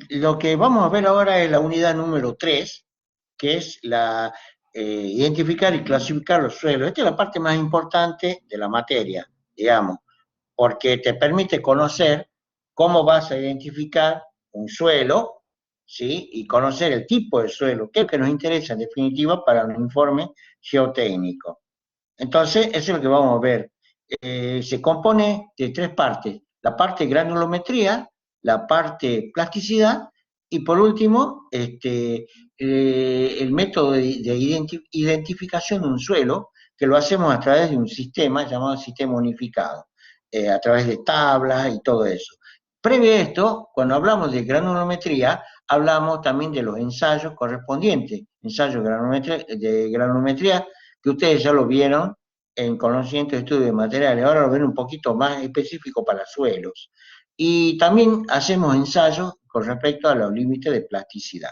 Lo que vamos a ver ahora es la unidad número 3, que es la identificar y clasificar los suelos. Esta es la parte más importante de la materia, digamos, porque te permite conocer cómo vas a identificar un suelo, ¿sí? Y conocer el tipo de suelo, que es lo que nos interesa en definitiva para un informe geotécnico. Entonces, eso es lo que vamos a ver. Se compone de tres partes: la parte granulometría, la parte plasticidad y por último, el método de identificación de un suelo, que lo hacemos a través de un sistema llamado sistema unificado, a través de tablas y todo eso. Previo a esto, cuando hablamos de granulometría, hablamos también de los ensayos correspondientes, ensayos de granulometría, que ustedes ya lo vieron en conocimiento de estudio de materiales. Ahora lo ven un poquito más específico para suelos. Y también hacemos ensayos con respecto a los límites de plasticidad.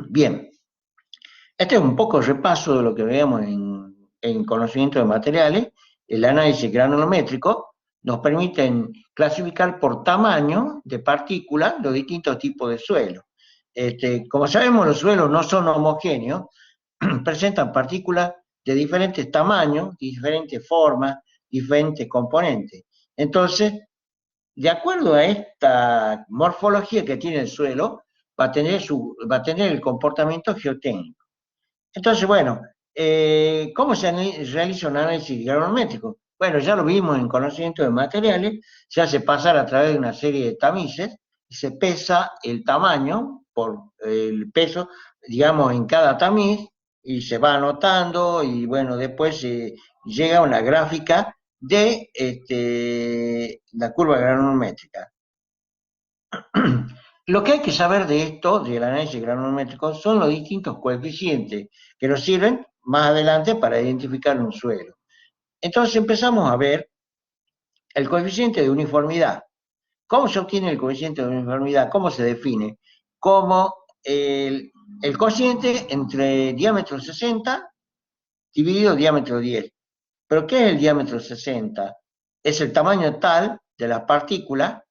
Bien, este es un poco repaso de lo que veíamos en conocimiento de materiales. El análisis granulométrico nos permite clasificar por tamaño de partículas los distintos tipos de suelos. Como sabemos, los suelos no son homogéneos, presentan partículas de diferentes tamaños, diferentes formas, diferentes componentes. Entonces, de acuerdo a esta morfología que tiene el suelo, va a tener el comportamiento geotécnico. Entonces, bueno, ¿cómo se realiza un análisis granulométrico? Bueno, ya lo vimos en conocimiento de materiales, se hace pasar a través de una serie de tamices y se pesa el tamaño por el peso, digamos, en cada tamiz, y se va anotando y bueno, después llega una gráfica de la curva granulométrica. Lo que hay que saber de esto, del análisis granulométrico, son los distintos coeficientes que nos sirven más adelante para identificar un suelo. Entonces empezamos a ver el coeficiente de uniformidad. ¿Cómo se obtiene el coeficiente de uniformidad? ¿Cómo se define? Como el cociente entre diámetro 60 dividido diámetro 10. ¿Pero qué es el diámetro 60? Es el tamaño tal de la partícula,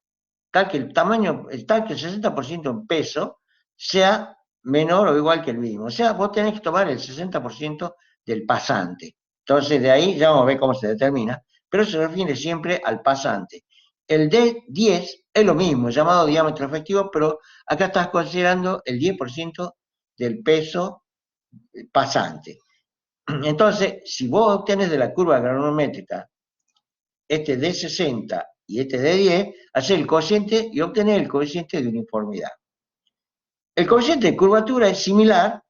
tal que tal que el 60% en peso sea menor o igual que el mismo. O sea, vos tenés que tomar el 60% del pasante. Entonces, de ahí ya vamos a ver cómo se determina, pero se refiere siempre al pasante. El D10 es lo mismo, llamado diámetro efectivo, pero acá estás considerando el 10% del peso pasante. Entonces, si vos obtenés de la curva granulométrica este D60 y este D10, hacer el cociente y obtener el coeficiente de uniformidad. El coeficiente de curvatura es similar,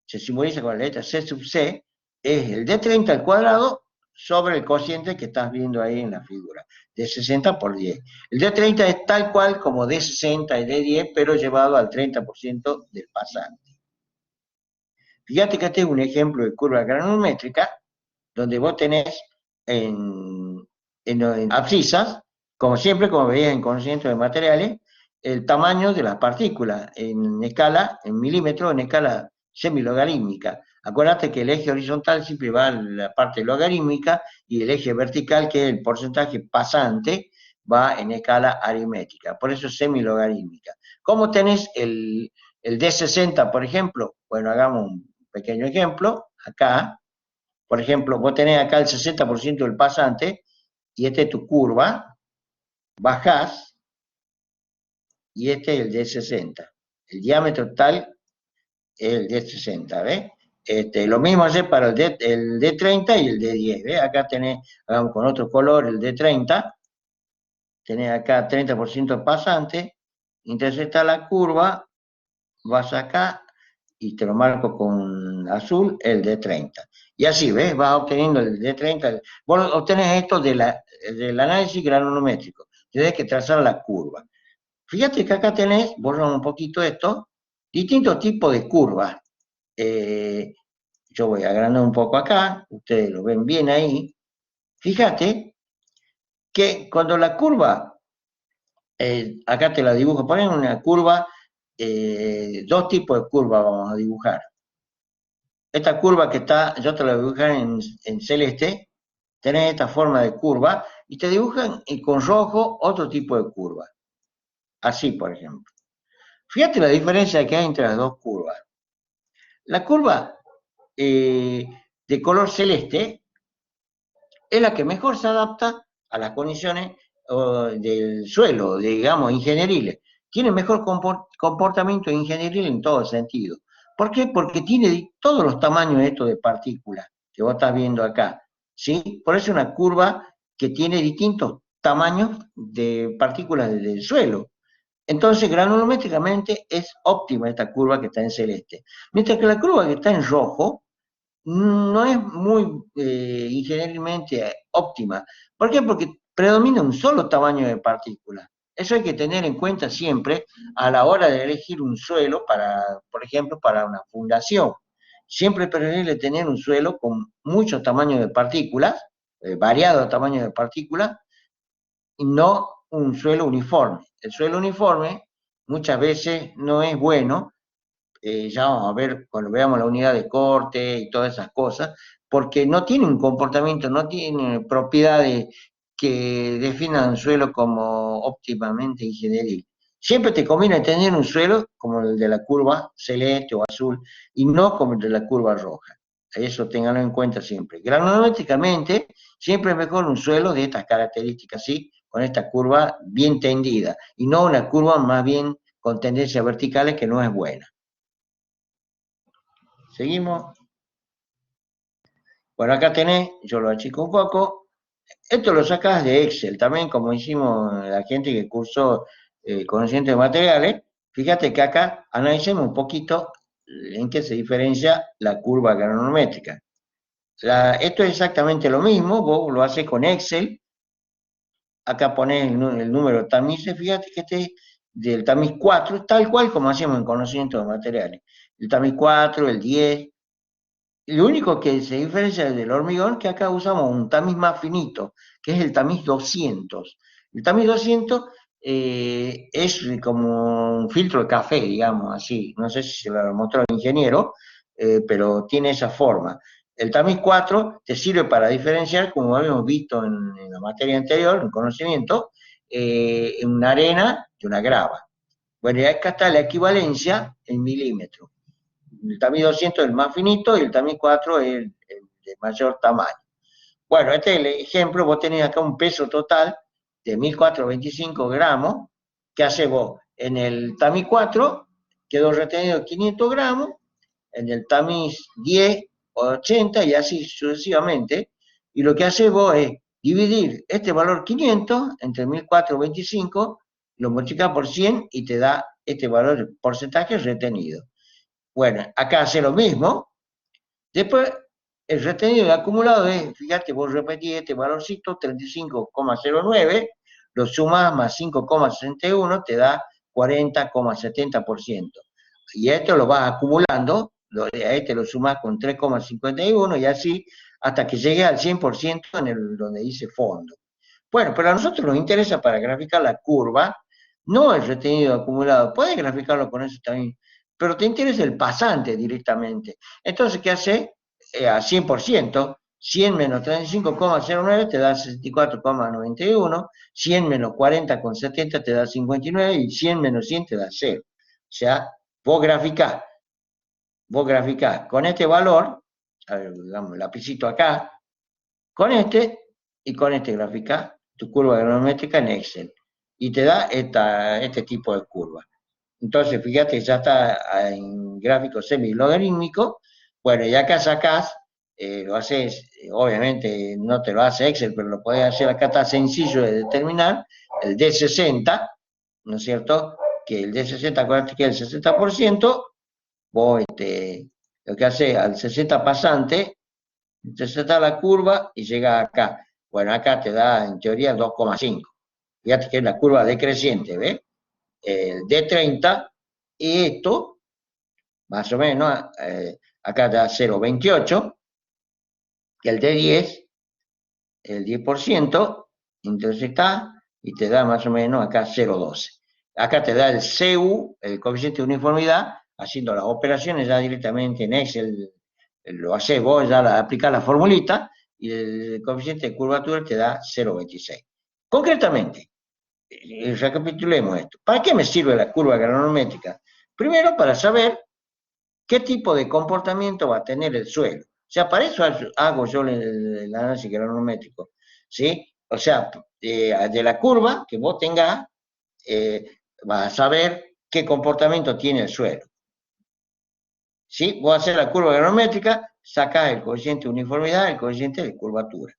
se simboliza con la letra C sub C, es el D30 al cuadrado sobre el cociente que estás viendo ahí en la figura, D60 por 10. El D30 es tal cual como D60 y D10, pero llevado al 30% del pasante. Fíjate que este es un ejemplo de curva granulométrica, donde vos tenés en abscisas, como siempre, como veías en conocimiento de materiales, el tamaño de las partículas en escala, en milímetros, en escala semilogarítmica. Acuérdate que el eje horizontal siempre va a la parte logarítmica y el eje vertical, que es el porcentaje pasante, va en escala aritmética. Por eso es semilogarítmica. ¿Cómo tenés el D60, por ejemplo? Bueno, hagamos un pequeño ejemplo. Acá, por ejemplo, vos tenés acá el 60% del pasante y esta es tu curva, bajás y este es el D60. El diámetro total es el D60, ¿ves? Lo mismo hacer para el D30 y el D10, ¿ves? Acá tenés, hagamos con otro color, el D30, tenés acá 30% pasante, intersecta la curva, vas acá y te lo marco con azul, el D30. Y así, ¿ves? Vas obteniendo el D30. Vos obtenés esto del análisis granulométrico. Tenés que trazar la curva. Fíjate que acá tenés, borramos un poquito esto, distintos tipos de curvas. Yo voy a agrandar un poco acá, ustedes lo ven bien ahí. Fíjate que cuando la curva, acá te la dibujo, ponen una curva, dos tipos de curvas vamos a dibujar. Esta curva que está, yo te la voy a dibujar en celeste, tenés esta forma de curva, y te dibujan con rojo otro tipo de curva. Así, por ejemplo. Fíjate la diferencia que hay entre las dos curvas. La curva de color celeste es la que mejor se adapta a las condiciones del suelo, digamos, ingenieriles. Tiene mejor comportamiento ingenieril en todo sentido. ¿Por qué? Porque tiene todos los tamaños estos de partículas que vos estás viendo acá. ¿Sí? Por eso es una curva que tiene distintos tamaños de partículas del suelo. Entonces, granulométricamente es óptima esta curva que está en celeste. Mientras que la curva que está en rojo no es muy ingenierilmente óptima. ¿Por qué? Porque predomina un solo tamaño de partícula. Eso hay que tener en cuenta siempre a la hora de elegir un suelo para, por ejemplo, para una fundación. Siempre es preferible tener un suelo con muchos tamaños de partículas, variados tamaños de partículas, y no un suelo uniforme. El suelo uniforme muchas veces no es bueno, ya vamos a ver cuando veamos la unidad de corte y todas esas cosas, porque no tiene un comportamiento, no tiene propiedades que definan un suelo como óptimamente ingenieril. Siempre te conviene tener un suelo como el de la curva celeste o azul y no como el de la curva roja. Eso ténganlo en cuenta siempre. Granulométricamente, siempre es mejor un suelo de estas características, ¿sí? Con esta curva bien tendida y no una curva más bien con tendencias verticales que no es buena. Seguimos. Bueno, acá tenés, yo lo achico un poco. Esto lo sacás de Excel, también como hicimos la gente que cursó conocimiento de materiales. Fíjate que acá analicemos un poquito en qué se diferencia la curva granulométrica. Esto es exactamente lo mismo, vos lo haces con Excel. Acá ponés el número de tamices, fíjate que este del tamiz 4, tal cual como hacíamos en conocimiento de materiales. El tamiz 4, el 10. Lo único que se diferencia del hormigón es que acá usamos un tamiz más finito, que es el tamiz 200. El tamiz 200 es como un filtro de café, digamos así. No sé si se lo mostró el ingeniero, pero tiene esa forma. El tamiz 4 te sirve para diferenciar, como habíamos visto en la materia anterior, en conocimiento, una arena de una grava. Bueno, y acá está la equivalencia en milímetros. El tamiz 200 es el más finito y el tamiz 4 es el de mayor tamaño. Bueno, este es el ejemplo, vos tenés acá un peso total de 1425 gramos. ¿Qué haces vos? En el tamiz 4 quedó retenido 500 gramos, en el tamiz 10, 80 y así sucesivamente. Y lo que haces vos es dividir este valor 500 entre 1425, lo multiplicas por 100 y te da este valor, de porcentaje retenido. Bueno, acá hace lo mismo. Después, el retenido y acumulado es, fíjate, vos repetís este valorcito, 35,09, lo sumas más 5,61, te da 40,70%. Y esto lo vas acumulando, a este lo sumas con 3,51 y así hasta que llegue al 100% donde dice fondo. Bueno, pero a nosotros nos interesa para graficar la curva, no el retenido acumulado. Puedes graficarlo con eso también, pero te interesa el pasante directamente. Entonces, ¿qué hace? A 100%, 100 menos 35,09 te da 64,91, 100 menos 40,70 te da 59 y 100 menos 100 te da 0. O sea, vos graficás con este valor, a ver, digamos, lapicito acá, con este y con este graficás tu curva granulométrica en Excel y te da este tipo de curva. Entonces, fíjate, ya está en gráfico semi-logarítmico. Bueno, y acá sacás, lo haces, obviamente no te lo hace Excel, pero lo podés hacer acá, está sencillo de determinar, el D60, ¿no es cierto? Que el D60, acuérdate que es el 60%, vos lo que haces al 60 pasante, te está la curva y llega acá. Bueno, acá te da en teoría 2,5. Fíjate que es la curva decreciente, ¿ves? El D30 y esto, más o menos, acá da 0,28, y el D10, el 10%, entonces está, y te da más o menos acá 0,12. Acá te da el CU, el coeficiente de uniformidad, haciendo las operaciones ya directamente en Excel, lo haces vos, ya aplicás la formulita, y el coeficiente de curvatura te da 0,26. Concretamente, recapitulemos esto. ¿Para qué me sirve la curva granulométrica? Primero, para saber qué tipo de comportamiento va a tener el suelo. O sea, para eso hago yo el análisis granulométrico, ¿sí? O sea, de la curva que vos tengas, vas a saber qué comportamiento tiene el suelo. ¿Sí? Vos haces la curva granulométrica, sacás el coeficiente de uniformidad, el coeficiente de curvatura.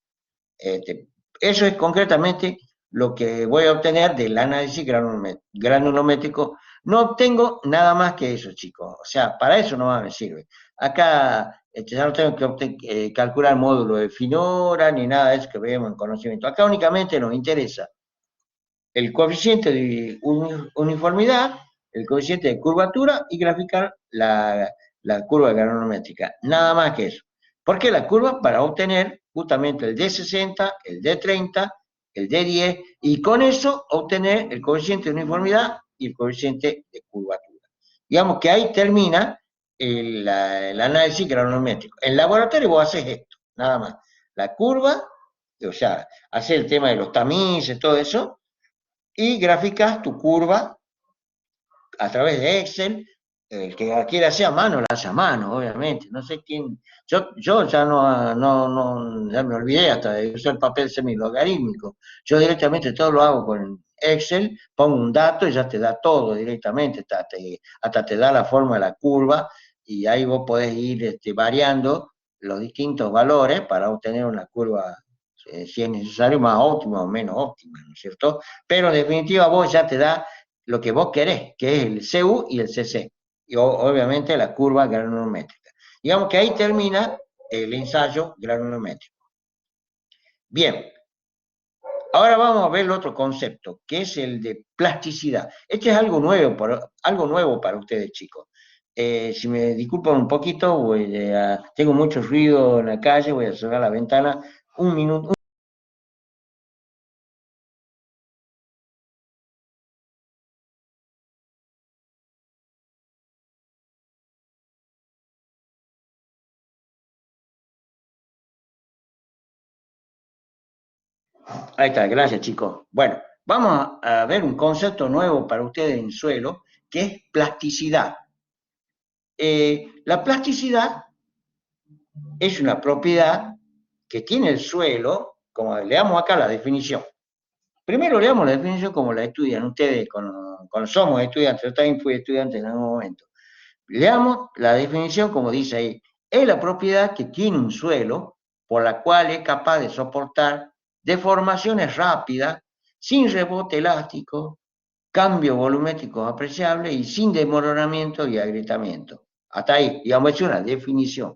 Eso es concretamente lo que voy a obtener del análisis granulométrico. No obtengo nada más que eso, chicos. O sea, para eso no me sirve. Acá ya no tengo que calcular módulo de finura ni nada de eso que vemos en conocimiento. Acá únicamente nos interesa el coeficiente de uniformidad, el coeficiente de curvatura y graficar la curva granulométrica. Nada más que eso. ¿Por qué la curva? Para obtener justamente el D60, el D30, el D10 y con eso obtener el coeficiente de uniformidad y el coeficiente de curvatura. Digamos que ahí termina el análisis granulométrico. En laboratorio vos haces esto, nada más. La curva, o sea, hacer el tema de los tamices, todo eso, y graficas tu curva a través de Excel. El que la quiera hacer a mano, la hace a mano, obviamente. No sé quién. Yo ya ya me olvidé hasta de usar el papel semilogarítmico. Yo directamente todo lo hago con Excel, pongo un dato y ya te da todo directamente, hasta te da la forma de la curva y ahí vos podés ir variando los distintos valores para obtener una curva, si es necesario, más óptima o menos óptima, ¿no es cierto? Pero en definitiva vos ya te da lo que vos querés, que es el CU y el CC, y obviamente la curva granulométrica. Digamos que ahí termina el ensayo granulométrico. Bien, ahora vamos a ver el otro concepto, que es el de plasticidad. Este es algo nuevo para ustedes, chicos. Si me disculpan un poquito, tengo mucho ruido en la calle, voy a cerrar la ventana. Un minuto. Ahí está, gracias chicos. Bueno, vamos a ver un concepto nuevo para ustedes en suelo, que es plasticidad. La plasticidad es una propiedad que tiene el suelo, como leamos acá la definición. Primero leamos la definición como la estudian ustedes cuando somos estudiantes, yo también fui estudiante en algún momento. Leamos la definición como dice ahí. Es la propiedad que tiene un suelo por la cual es capaz de soportar deformaciones rápidas, sin rebote elástico, cambio volumétrico apreciable y sin desmoronamiento y agrietamiento. Hasta ahí, digamos, es una definición.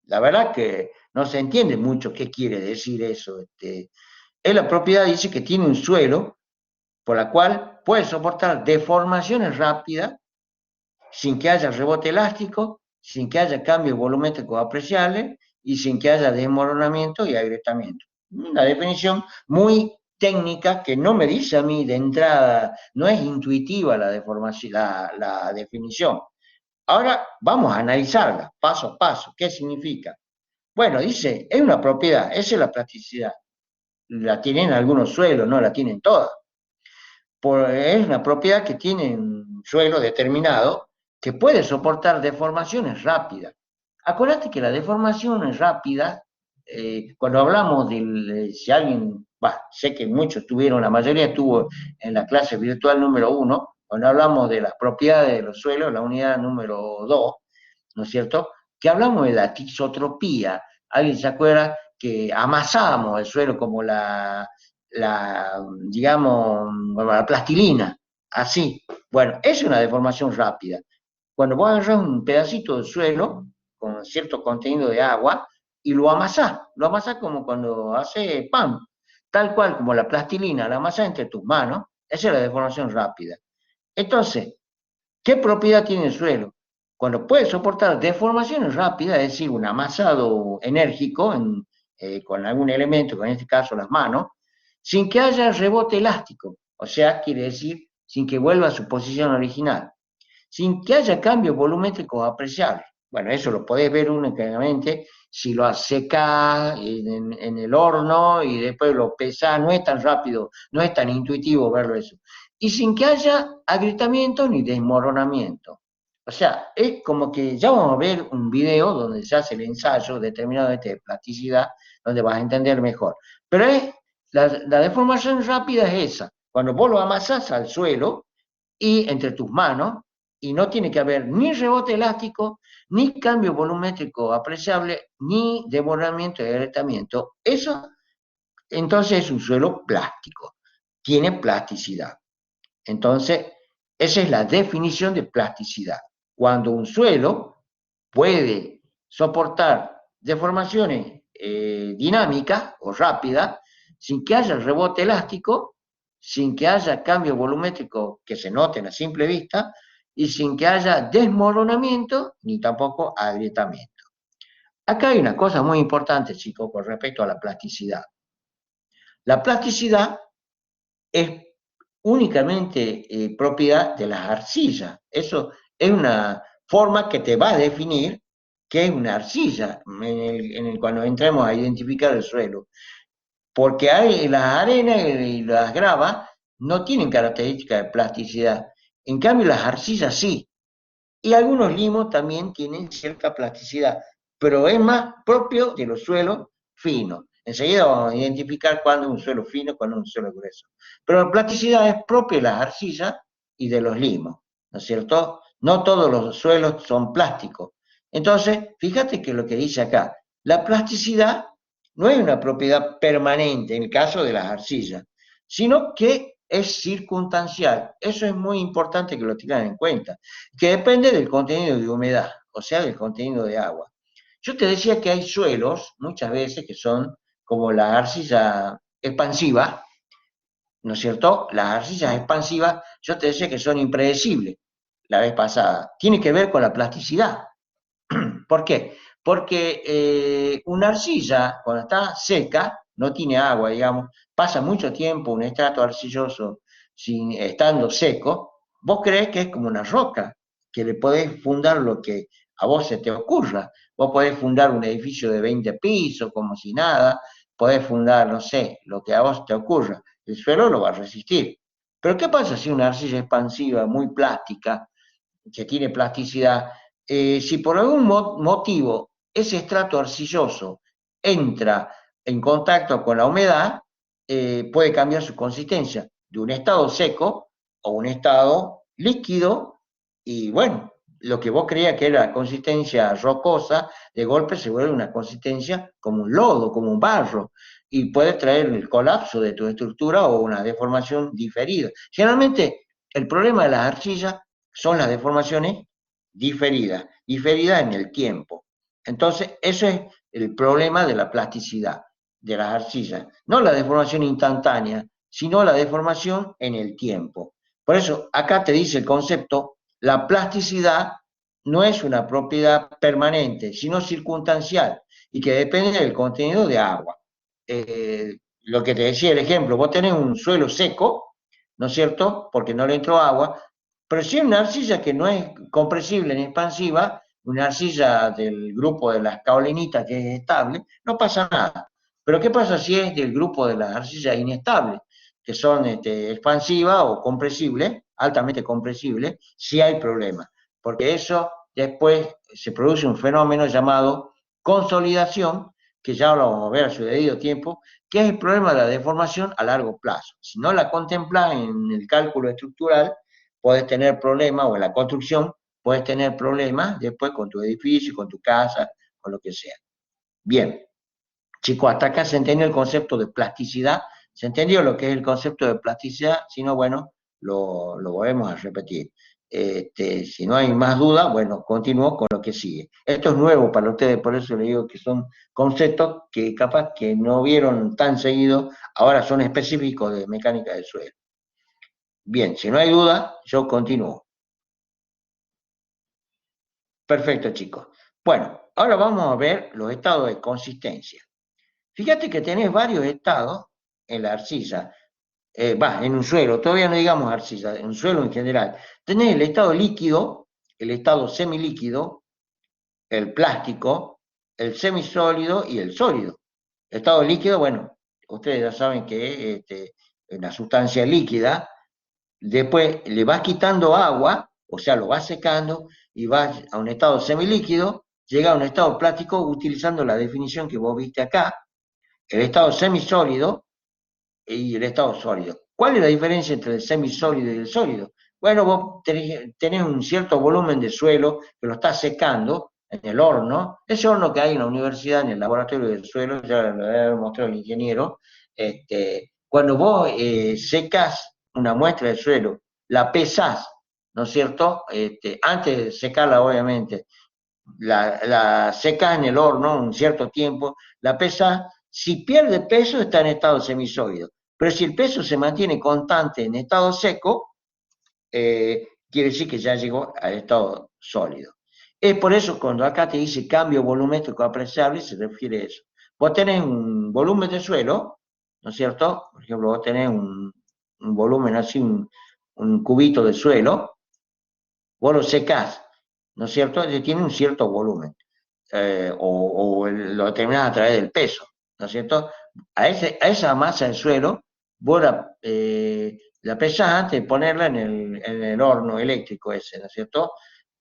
La verdad que no se entiende mucho qué quiere decir eso. Es la propiedad, dice, que tiene un suelo por la cual puede soportar deformaciones rápidas sin que haya rebote elástico, sin que haya cambio volumétrico apreciable y sin que haya desmoronamiento y agrietamiento. Una definición muy técnica que no me dice a mí de entrada, no es intuitiva la definición. Ahora vamos a analizarla paso a paso. ¿Qué significa? Bueno, dice, es una propiedad, esa es la plasticidad. La tienen algunos suelos, no la tienen todas. Es una propiedad que tiene un suelo determinado que puede soportar deformaciones rápidas. Acuérdate que la deformación es rápida, cuando hablamos si alguien, sé que muchos tuvieron, la mayoría estuvo en la clase virtual número 1, cuando hablamos de las propiedades de los suelos, la unidad número 2, ¿no es cierto? Que hablamos de la tisotropía. ¿Alguien se acuerda que amasábamos el suelo como digamos, la plastilina? Así. Bueno, es una deformación rápida. Cuando vos agarrás un pedacito de suelo con cierto contenido de agua y lo amasás como cuando hace pan, tal cual como la plastilina, la amasás entre tus manos, esa es la deformación rápida. Entonces, ¿qué propiedad tiene el suelo? Cuando puede soportar deformaciones rápidas, es decir, un amasado enérgico con algún elemento, en este caso las manos, sin que haya rebote elástico, o sea, quiere decir sin que vuelva a su posición original, sin que haya cambios volumétricos apreciables. Bueno, eso lo podés ver únicamente si lo secás en el horno y después lo pesás, no es tan rápido, no es tan intuitivo verlo eso. Y sin que haya agrietamiento ni desmoronamiento. O sea, es como que ya vamos a ver un video donde se hace el ensayo determinado de plasticidad, donde vas a entender mejor. Pero la deformación rápida es esa, cuando vos lo amasás al suelo y entre tus manos, y no tiene que haber ni rebote elástico, ni cambio volumétrico apreciable, ni devoramiento y agrietamiento. Eso entonces es un suelo plástico, tiene plasticidad. Entonces, esa es la definición de plasticidad. Cuando un suelo puede soportar deformaciones dinámicas o rápidas, sin que haya rebote elástico, sin que haya cambio volumétrico que se noten a simple vista, y sin que haya desmoronamiento ni tampoco agrietamiento. Acá hay una cosa muy importante, chicos, con respecto a la plasticidad. La plasticidad es únicamente propiedad de las arcillas. Eso es una forma que te va a definir qué es una arcilla cuando entremos a identificar el suelo. Porque las arenas y las gravas no tienen características de plasticidad. En cambio, las arcillas sí. Y algunos limos también tienen cierta plasticidad, pero es más propio de los suelos finos. Enseguida vamos a identificar cuándo es un suelo fino y cuándo es un suelo grueso. Pero la plasticidad es propia de las arcillas y de los limos, ¿no es cierto? No todos los suelos son plásticos. Entonces, fíjate que lo que dice acá, la plasticidad no es una propiedad permanente en el caso de las arcillas, sino que es circunstancial. Eso es muy importante que lo tengan en cuenta, que depende del contenido de humedad, o sea, del contenido de agua. Yo te decía que hay suelos, muchas veces, que son como la arcilla expansiva, ¿no es cierto? Las arcillas expansivas, yo te decía que son impredecibles la vez pasada. Tiene que ver con la plasticidad. ¿Por qué? Porque una arcilla, cuando está seca, no tiene agua, digamos, pasa mucho tiempo un estrato arcilloso estando seco, vos creés que es como una roca, que le podés fundar lo que a vos se te ocurra. Vos podés fundar un edificio de 20 pisos como si nada, podés fundar, no sé, lo que a vos te ocurra. El suelo lo va a resistir. Pero ¿qué pasa si una arcilla expansiva muy plástica, que tiene plasticidad, si por algún motivo ese estrato arcilloso entra en contacto con la humedad, puede cambiar su consistencia de un estado seco a un estado líquido y bueno, lo que vos creías que era consistencia rocosa, de golpe se vuelve una consistencia como un lodo, como un barro, y puede traer el colapso de tu estructura o una deformación diferida. Generalmente, el problema de las arcillas son las deformaciones diferidas en el tiempo. Entonces, eso es el problema de la plasticidad de las arcillas. No la deformación instantánea, sino la deformación en el tiempo. Por eso, acá te dice el concepto, la plasticidad no es una propiedad permanente, sino circunstancial y que depende del contenido de agua. Lo que te decía el ejemplo, vos tenés un suelo seco, ¿no es cierto? Porque no le entró agua, pero si es una arcilla que no es compresible ni expansiva, una arcilla del grupo de las caolinitas que es estable, no pasa nada. Pero ¿qué pasa si es del grupo de las arcillas inestables, que son expansivas o compresibles, altamente compresibles? Sí hay problema, porque eso después se produce un fenómeno llamado consolidación, que ya lo vamos a ver a su debido tiempo, que es el problema de la deformación a largo plazo. Si no la contemplas en el cálculo estructural, puedes tener problemas, o en la construcción, puedes tener problemas después con tu edificio, con tu casa, con lo que sea. Bien, chicos, hasta acá se entendió el concepto de plasticidad, se entendió lo que es el concepto de plasticidad, si no, bueno, lo volvemos a repetir. Si no hay más duda, bueno, continúo con lo que sigue. Esto es nuevo para ustedes, por eso les digo que son conceptos que capaz que no vieron tan seguido, ahora son específicos de mecánica del suelo. Bien, si no hay duda, yo continúo. Perfecto, chicos. Bueno, ahora vamos a ver los estados de consistencia. Fíjate que tenés varios estados en la arcilla, en un suelo, todavía no digamos arcilla, en un suelo en general. Tenés el estado líquido, el estado semilíquido, el plástico, el semisólido y el sólido. Estado líquido, bueno, ustedes ya saben que es una sustancia líquida, después le vas quitando agua, o sea, lo vas secando y vas a un estado semilíquido, llega a un estado plástico utilizando la definición que vos viste acá, el estado semisólido y el estado sólido. ¿Cuál es la diferencia entre el semisólido y el sólido? Bueno, vos tenés un cierto volumen de suelo que lo estás secando en el horno, ese horno que hay en la universidad, en el laboratorio del suelo, ya lo había mostrado el ingeniero, cuando vos secas una muestra de suelo, la pesás, ¿no es cierto? Antes de secarla, obviamente, la secas en el horno un cierto tiempo, la pesas, si pierde peso está en estado semisólido, pero si el peso se mantiene constante en estado seco, quiere decir que ya llegó al estado sólido. Es por eso cuando acá te dice cambio volumétrico apreciable, se refiere a eso. Vos tenés un volumen de suelo, ¿no es cierto? Por ejemplo, vos tenés un volumen así, un cubito de suelo, vos lo secás, ¿no es cierto? Tiene un cierto volumen, lo determinás a través del peso, ¿no es cierto? A esa masa de suelo, vos la pesás antes de ponerla en el horno eléctrico ese, ¿no es cierto?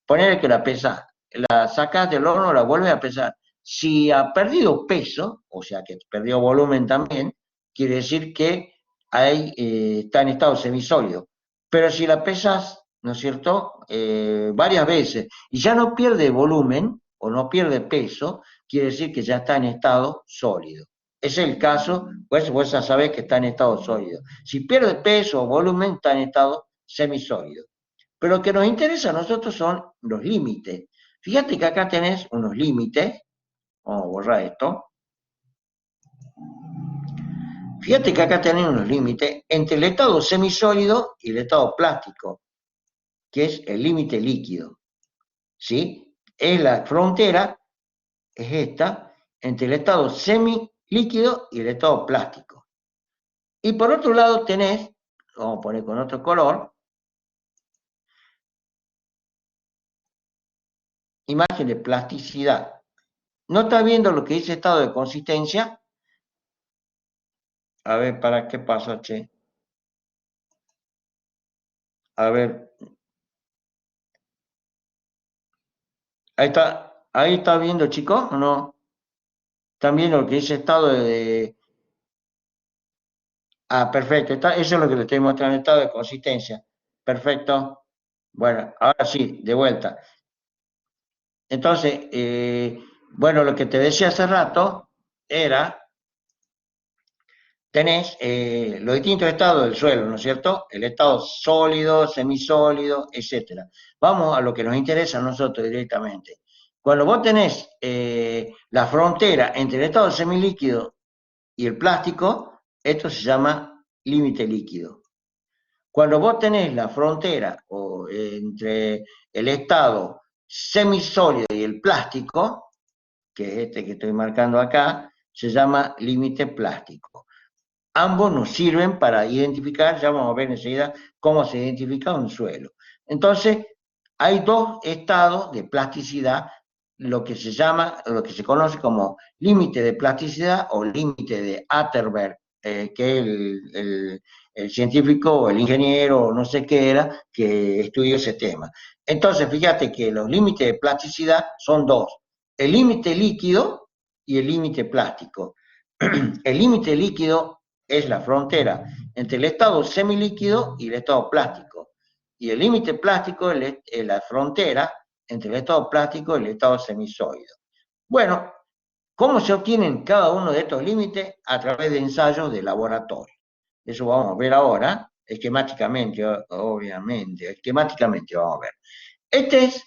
Ponerle que la pesás, la sacás del horno, la vuelves a pesar. Si ha perdido peso, o sea que perdió volumen también, quiere decir que está en estado semisólido. Pero si la pesas, ¿no es cierto?, varias veces y ya no pierde volumen o no pierde peso, quiere decir que ya está en estado sólido. Es el caso, pues vos ya sabés que está en estado sólido. Si pierde peso o volumen, está en estado semisólido. Pero lo que nos interesa a nosotros son los límites. Fíjate que acá tenés unos límites. Vamos a borrar esto. Fíjate que acá tenés unos límites entre el estado semisólido y el estado plástico, que es el límite líquido. ¿Sí? Es la frontera, es esta, entre el estado semilíquido y el estado plástico. Y por otro lado tenés, vamos a poner con otro color, imagen de plasticidad. ¿No estás viendo lo que dice estado de consistencia? A ver, ¿para qué pasa, che? A ver, ahí está viendo, chicos, ¿o no? ¿Están viendo lo que dice estado Ah, perfecto, eso es lo que le estoy mostrando, estado de consistencia. Perfecto. Bueno, ahora sí, de vuelta. Entonces, bueno, lo que te decía hace rato era, tenés los distintos estados del suelo, ¿no es cierto? El estado sólido, semisólido, etcétera. Vamos a lo que nos interesa a nosotros directamente. Cuando vos tenés la frontera entre el estado semilíquido y el plástico, esto se llama límite líquido. Cuando vos tenés la frontera entre el estado semisólido y el plástico, que es este que estoy marcando acá, se llama límite plástico. Ambos nos sirven para identificar, ya vamos a ver enseguida cómo se identifica un suelo. Entonces, hay dos estados de plasticidad, lo que se conoce como límite de plasticidad o límite de Atterberg, que es el científico o el ingeniero o no sé qué era que estudió ese tema. Entonces, fíjate que los límites de plasticidad son dos, el límite líquido y el límite plástico. El límite líquido es la frontera entre el estado semilíquido y el estado plástico. Y el límite plástico es la frontera entre el estado plástico y el estado semisólido. Bueno, ¿cómo se obtienen cada uno de estos límites? A través de ensayos de laboratorio. Eso vamos a ver ahora, esquemáticamente, obviamente, esquemáticamente vamos a ver. Este es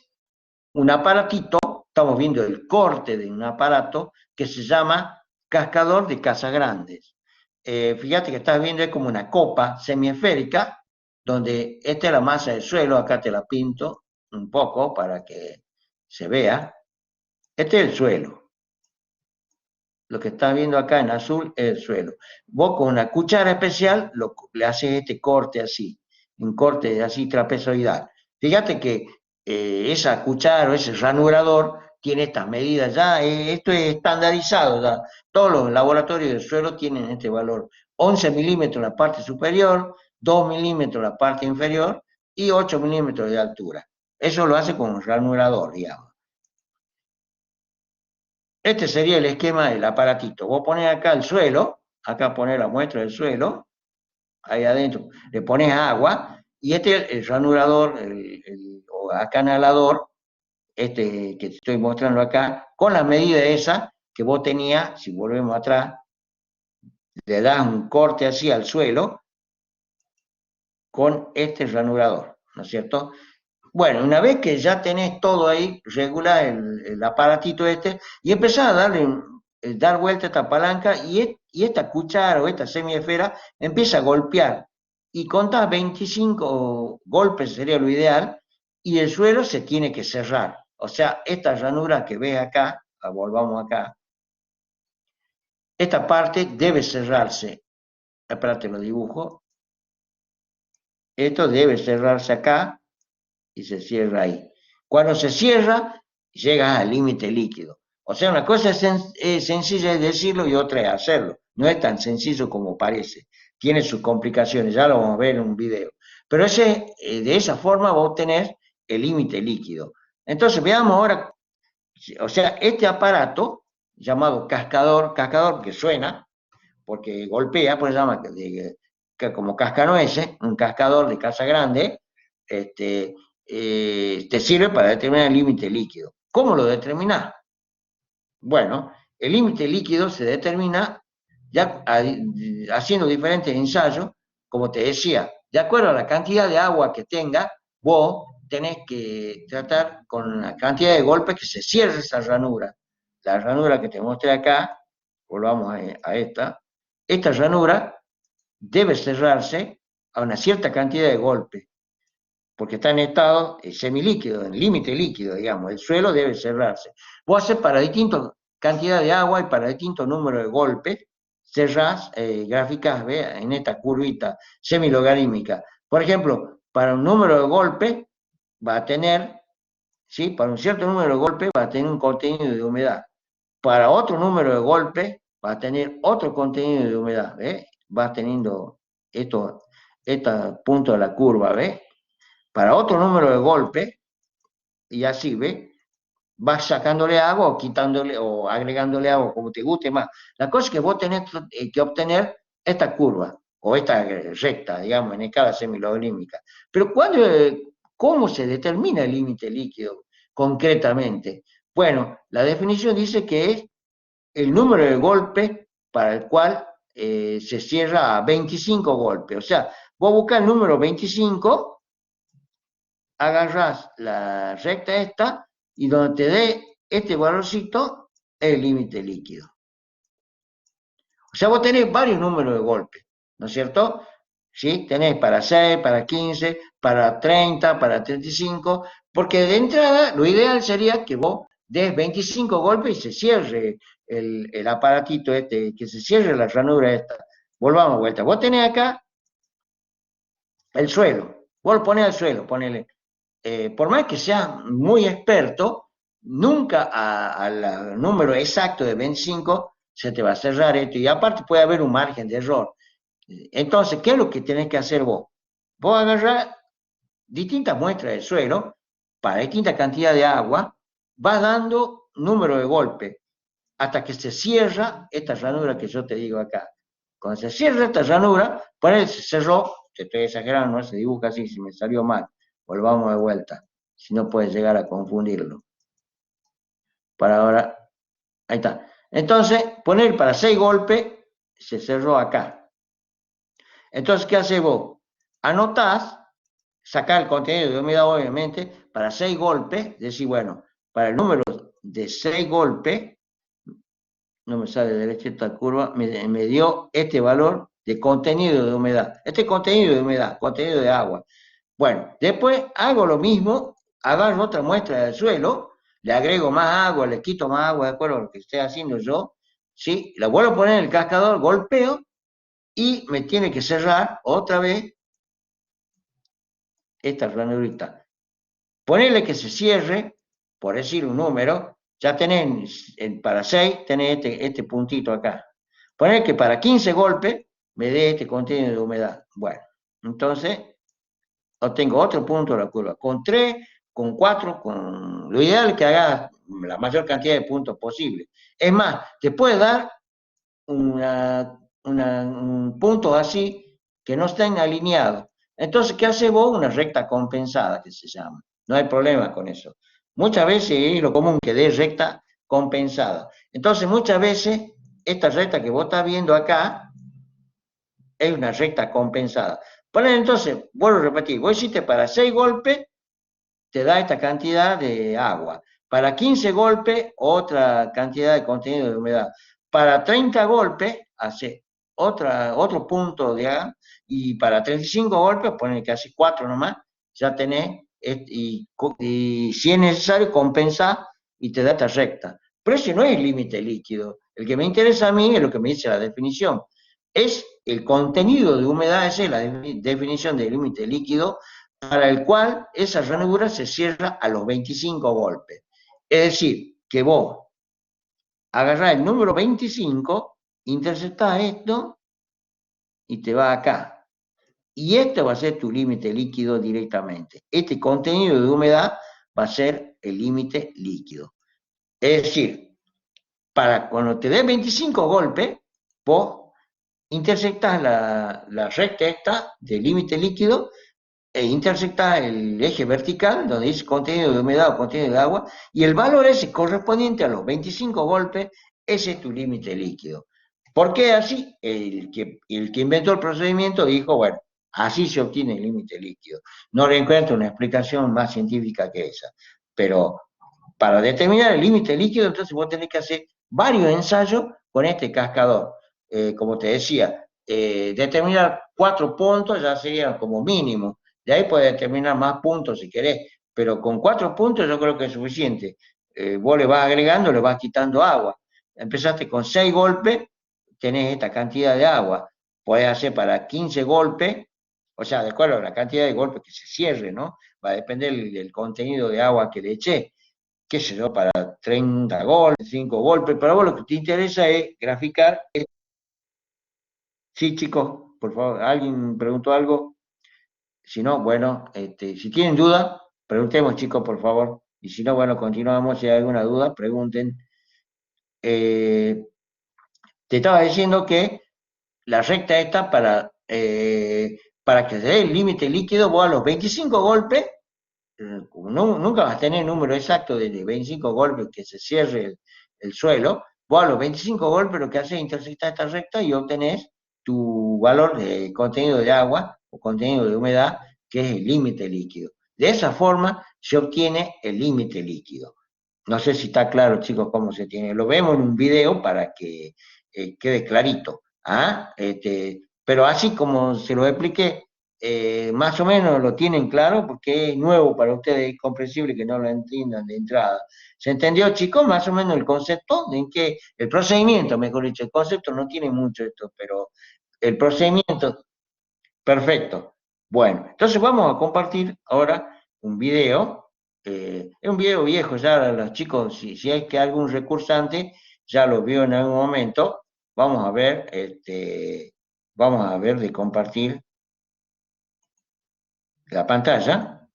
un aparatito, estamos viendo el corte de un aparato que se llama cascador de Casagrandes. Fíjate que estás viendo es como una copa semiesférica, donde esta es la masa del suelo, acá te la pinto un poco para que se vea. Este es el suelo. Lo que estás viendo acá en azul es el suelo. Vos con una cuchara especial le haces este corte así, un corte así trapezoidal. Fíjate que esa cuchara o ese ranurador tiene estas medidas ya, esto es estandarizado ya. Todos los laboratorios del suelo tienen este valor. 11 milímetros en la parte superior, 2 milímetros en la parte inferior y 8 milímetros de altura. Eso lo hace con un ranurador, digamos. Este sería el esquema del aparatito. Vos ponés acá el suelo, acá ponés la muestra del suelo, ahí adentro le pones agua, y este es el ranurador, o acanalador, este que te estoy mostrando acá, con la medida esa que vos tenías, si volvemos atrás, le das un corte así al suelo con este ranurador, ¿no es cierto? Bueno, una vez que ya tenés todo ahí, regula el aparatito este y empezás a darle dar vuelta a esta palanca y esta cuchara o esta semiesfera empieza a golpear y contás 25 golpes sería lo ideal y el suelo se tiene que cerrar. O sea, esta ranura que ves acá, volvamos acá, esta parte debe cerrarse. Espérate, lo dibujo. Esto debe cerrarse acá y se cierra ahí. Cuando se cierra, llegas al límite líquido. O sea, una cosa es sencilla de decirlo y otra es hacerlo. No es tan sencillo como parece. Tiene sus complicaciones, ya lo vamos a ver en un video. Pero de esa forma vos tenés el límite líquido. Entonces, veamos ahora, o sea, este aparato llamado cascador, cascador que suena, porque golpea, pues se llama como cascanueces, un cascador de casa grande, te sirve para determinar el límite líquido. ¿Cómo lo determinás? Bueno, el límite líquido se determina ya haciendo diferentes ensayos, como te decía, de acuerdo a la cantidad de agua que tenga, vos tenés que tratar con la cantidad de golpes que se cierre esa ranura. La ranura que te mostré acá, volvamos esta ranura debe cerrarse a una cierta cantidad de golpes, porque está en estado semilíquido, en límite líquido, digamos, el suelo debe cerrarse. Vos haces para distintas cantidades de agua y para distintos números de golpes, cerrás, gráficas, en esta curvita semilogarítmica. Por ejemplo, para un número de golpes va a tener, ¿sí? Para un cierto número de golpes va a tener un contenido de humedad. Para otro número de golpes va a tener otro contenido de humedad, ¿ves? Va teniendo estos puntos de la curva, ¿ves? Para otro número de golpes, y así, ¿ves? Vas sacándole agua o quitándole o agregándole agua, como te guste más. La cosa es que vos tenés que obtener esta curva, o esta recta, digamos, en escala semilogarítmica. Pero ¿cómo se determina el límite líquido concretamente? Bueno, la definición dice que es el número de golpes para el cual se cierra a 25 golpes. O sea, vos buscas el número 25, agarrás la recta esta y donde te dé este valorcito es el límite líquido. O sea, vos tenés varios números de golpes, ¿no es cierto? ¿Sí? Tenés para 6, para 15, para 30, para 35, porque de entrada lo ideal sería que vos des 25 golpes y se cierre el aparatito este, que se cierre la ranura esta. Volvamos a vuelta. Vos tenés acá el suelo. Vos lo ponés al suelo, ponele. Por más que seas muy experto, nunca al número exacto de 25 se te va a cerrar esto. Y aparte puede haber un margen de error. Entonces, ¿qué es lo que tenés que hacer vos? Vos agarrás distintas muestras del suelo para distinta cantidad de agua, vas dando número de golpes hasta que se cierra esta ranura que yo te digo acá. Cuando se cierra esta ranura, por ahí se cerró, te estoy exagerando, no se dibuja así, si me salió mal, volvamos de vuelta, si no puedes llegar a confundirlo. Para ahora, ahí está. Entonces, poner para 6 golpes, se cerró acá. Entonces, ¿qué haces vos? Anotás, sacar el contenido de humedad, obviamente, para 6 golpes, decir, bueno, para el número de 6 golpes, no me sale derecha esta curva, me dio este valor de contenido de humedad. Este contenido de humedad, contenido de agua. Bueno, después hago lo mismo, agarro otra muestra del suelo, le agrego más agua, le quito más agua, de acuerdo a lo que esté haciendo yo, ¿sí? La vuelvo a poner en el cascador, golpeo, y me tiene que cerrar otra vez esta ranurita. Ponerle que se cierre, por decir un número, ya tenés, para 6 tenés este puntito acá. Poner que para 15 golpes me dé este contenido de humedad. Bueno, entonces obtengo otro punto de la curva. Con 3, con 4, lo ideal es que hagas la mayor cantidad de puntos posible. Es más, te puede dar un punto así que no estén alineados. Entonces, ¿qué hace vos? Una recta compensada, que se llama. No hay problema con eso. Muchas veces es lo común que dé recta compensada. Entonces, muchas veces, esta recta que vos estás viendo acá es una recta compensada. Poner entonces, vuelvo a repetir, vos hiciste para 6 golpes, te da esta cantidad de agua. Para 15 golpes, otra cantidad de contenido de humedad. Para 30 golpes, hace otro punto de agua. Y para 35 golpes, ponen que hace 4 nomás, ya tenés, y si es necesario, compensar y te da esta recta. Pero ese no es el límite líquido. El que me interesa a mí es lo que me dice la definición. Es el contenido de humedad, esa es la definición del límite líquido, para el cual esa ranura se cierra a los 25 golpes. Es decir, que vos agarrás el número 25, interceptás esto y te va acá. Y este va a ser tu límite líquido directamente. Este contenido de humedad va a ser el límite líquido. Es decir, para cuando te dé 25 golpes, vos interceptás la recta esta del límite líquido e intersecta el eje vertical, donde dice contenido de humedad o contenido de agua, y el valor ese correspondiente a los 25 golpes, ese es tu límite líquido. ¿Por qué así? El que inventó el procedimiento dijo, bueno, así se obtiene el límite líquido. No le encuentro una explicación más científica que esa. Pero para determinar el límite líquido, entonces vos tenés que hacer varios ensayos con este cascador. Como te decía, determinar 4 puntos ya sería como mínimo. De ahí puedes determinar más puntos si querés, pero con 4 puntos yo creo que es suficiente. Vos le vas agregando, le vas quitando agua. Empezaste con 6 golpes, tenés esta cantidad de agua. Podés hacer para 15 golpes, o sea, de acuerdo a la cantidad de golpes que se cierre, ¿no? Va a depender del contenido de agua que le eché. Qué sé yo, para 30 golpes, 5 golpes. Pero vos lo que te interesa es graficar. Sí, chicos, por favor, ¿alguien preguntó algo? Si no, bueno, si tienen duda, preguntemos, chicos, por favor. Y si no, bueno, continuamos. Si hay alguna duda, pregunten. Eh, Te estaba diciendo que la recta esta para que se dé el límite líquido, vos a los 25 golpes, nunca vas a tener el número exacto de 25 golpes que se cierre el suelo. Vos a los 25 golpes lo que haces es intersectar esta recta y obtenés tu valor de contenido de agua o contenido de humedad, que es el límite líquido. De esa forma se obtiene el límite líquido. No sé si está claro, chicos, cómo se tiene. Lo vemos en un video para que quede clarito. ¿Ah? Pero así como se lo expliqué, más o menos lo tienen claro porque es nuevo para ustedes, es comprensible que no lo entiendan de entrada. ¿Se entendió, chicos, más o menos el concepto? En que el procedimiento, mejor dicho, el concepto no tiene mucho esto, pero el procedimiento, perfecto. Bueno, entonces vamos a compartir ahora un video. Es un video viejo, ya los chicos, si hay que algún recursante, ya lo vio en algún momento. Vamos a ver, de compartir la pantalla.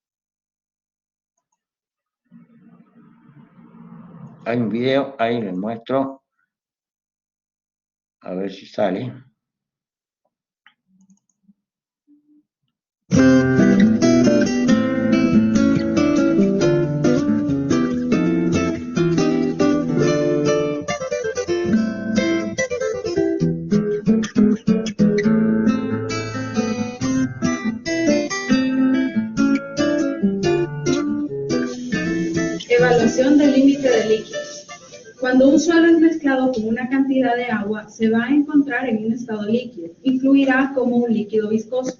Hay un video, ahí les muestro. A ver si sale. Evaluación del límite de líquidos. Cuando un suelo es mezclado con una cantidad de agua, se va a encontrar en un estado líquido y fluirá como un líquido viscoso.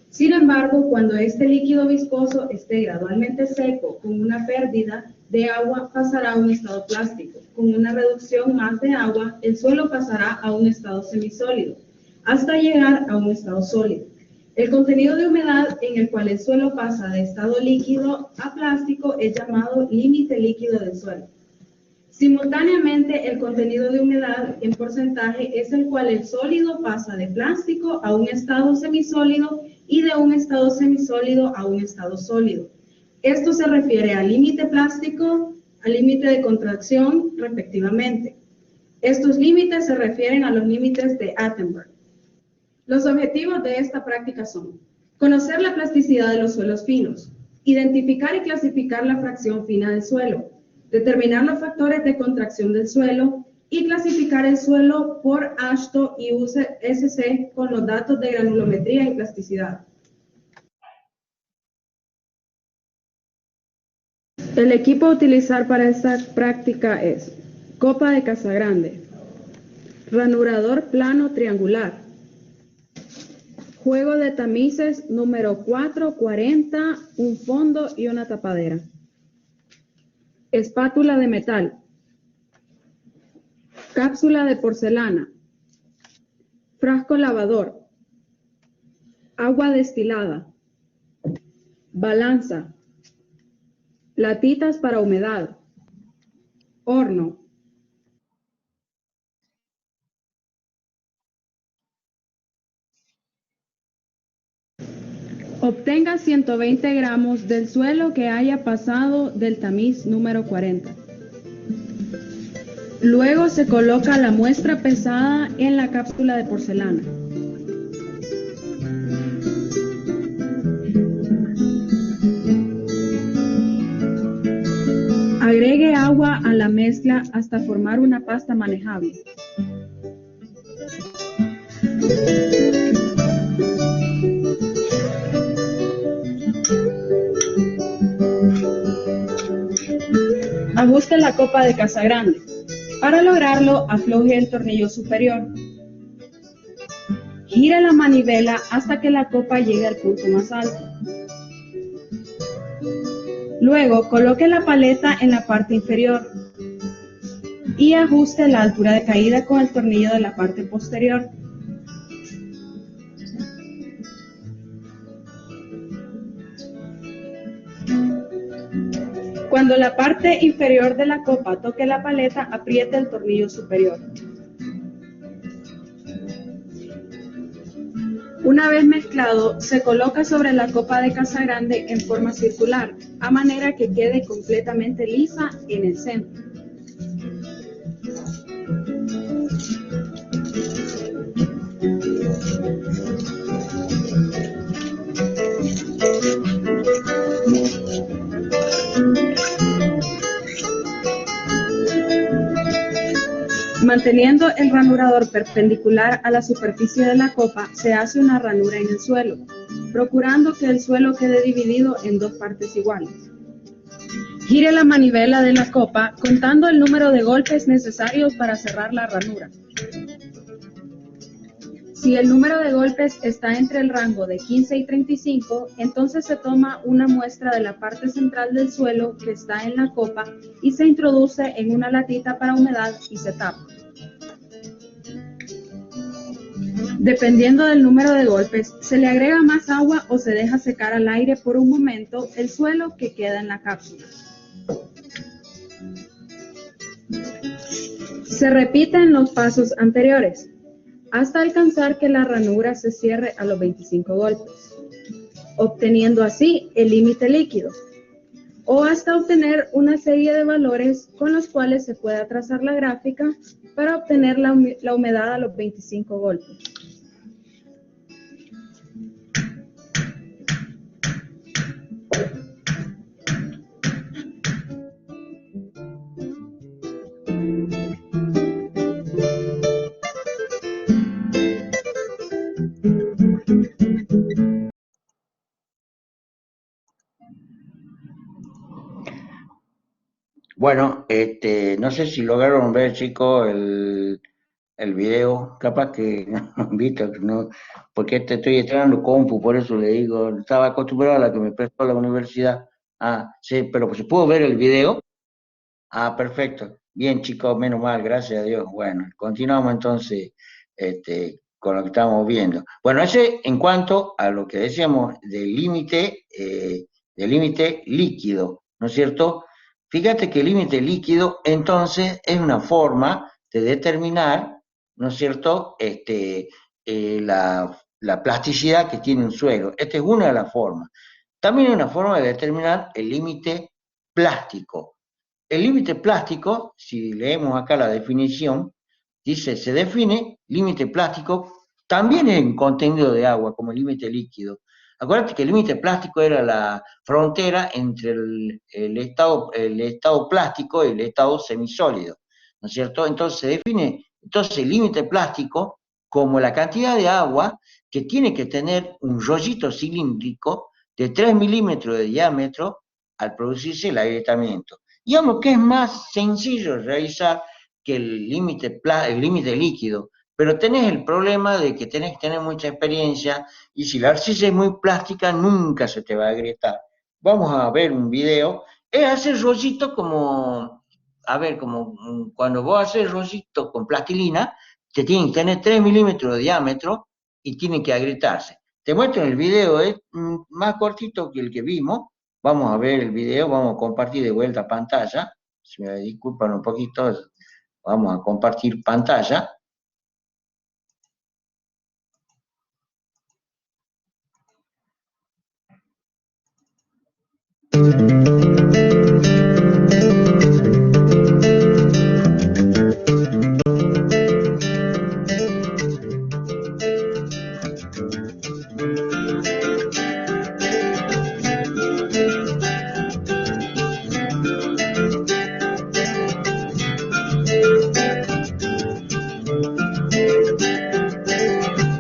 Sin embargo, cuando este líquido viscoso esté gradualmente seco con una pérdida de agua, pasará a un estado plástico. Con una reducción más de agua, el suelo pasará a un estado semisólido, hasta llegar a un estado sólido. El contenido de humedad en el cual el suelo pasa de estado líquido a plástico es llamado límite líquido del suelo. Simultáneamente, el contenido de humedad en porcentaje es el cual el sólido pasa de plástico a un estado semisólido y de un estado semisólido a un estado sólido. Esto se refiere al límite plástico, al límite de contracción, respectivamente. Estos límites se refieren a los límites de Attenberg. Los objetivos de esta práctica son: conocer la plasticidad de los suelos finos, identificar y clasificar la fracción fina del suelo, determinar los factores de contracción del suelo y clasificar el suelo por AASHTO y USC con los datos de granulometría y plasticidad. El equipo a utilizar para esta práctica es copa de Casagrande, ranurador plano triangular, juego de tamices número 440, un fondo y una tapadera, espátula de metal, cápsula de porcelana, frasco lavador, agua destilada, balanza, latitas para humedad, horno. Obtenga 120 gramos del suelo que haya pasado del tamiz número 40. Luego se coloca la muestra pesada en la cápsula de porcelana. Agregue agua a la mezcla hasta formar una pasta manejable. Ajuste la copa de Casagrande. Para lograrlo, afloje el tornillo superior. Gire la manivela hasta que la copa llegue al punto más alto. Luego, coloque la paleta en la parte inferior y ajuste la altura de caída con el tornillo de la parte posterior. Cuando la parte inferior de la copa toque la paleta, apriete el tornillo superior. Una vez mezclado, se coloca sobre la copa de Casagrande en forma circular, a manera que quede completamente lisa en el centro. Manteniendo el ranurador perpendicular a la superficie de la copa, se hace una ranura en el suelo, procurando que el suelo quede dividido en dos partes iguales. Gire la manivela de la copa, contando el número de golpes necesarios para cerrar la ranura. Si el número de golpes está entre el rango de 15 y 35, entonces se toma una muestra de la parte central del suelo que está en la copa y se introduce en una latita para humedad y se tapa. Dependiendo del número de golpes, se le agrega más agua o se deja secar al aire por un momento el suelo que queda en la cápsula. Se repiten los pasos anteriores hasta alcanzar que la ranura se cierre a los 25 golpes, obteniendo así el límite líquido, o hasta obtener una serie de valores con los cuales se pueda trazar la gráfica para obtener la humedad a los 25 golpes. Bueno, no sé si lograron ver, chicos, el video, capaz que no han visto, no, porque estoy estrenando compu, por eso le digo, estaba acostumbrado a la que me prestó la universidad. Ah, sí, pero pues, ¿puedo ver el video? Ah, perfecto. Bien, chicos, menos mal, gracias a Dios. Bueno, continuamos entonces con lo que estamos viendo. Bueno, ese en cuanto a lo que decíamos del límite líquido, ¿no es cierto? Fíjate que el límite líquido entonces es una forma de determinar, ¿no es cierto?, la plasticidad que tiene un suelo. Esta es una de las formas. También es una forma de determinar el límite plástico. El límite plástico, si leemos acá la definición, dice, se define límite plástico también en contenido de agua como límite líquido. Acuérdate que el límite plástico era la frontera entre el estado plástico y el estado semisólido, ¿no es cierto? Entonces se define el límite plástico como la cantidad de agua que tiene que tener un rollito cilíndrico de 3 milímetros de diámetro al producirse el agrietamiento. Digamos que es más sencillo realizar que el límite líquido, pero tenés el problema de que tenés que tener mucha experiencia y si la arcilla es muy plástica nunca se te va a agrietar. Vamos a ver un video. Es hacer rollito como, a ver, como cuando vos haces rollito con plastilina, te tienen que tener 3 milímetros de diámetro y tienen que agrietarse. Te muestro en el video, es más cortito que el que vimos. Vamos a ver el video, vamos a compartir de vuelta pantalla. Si me disculpan un poquito, vamos a compartir pantalla.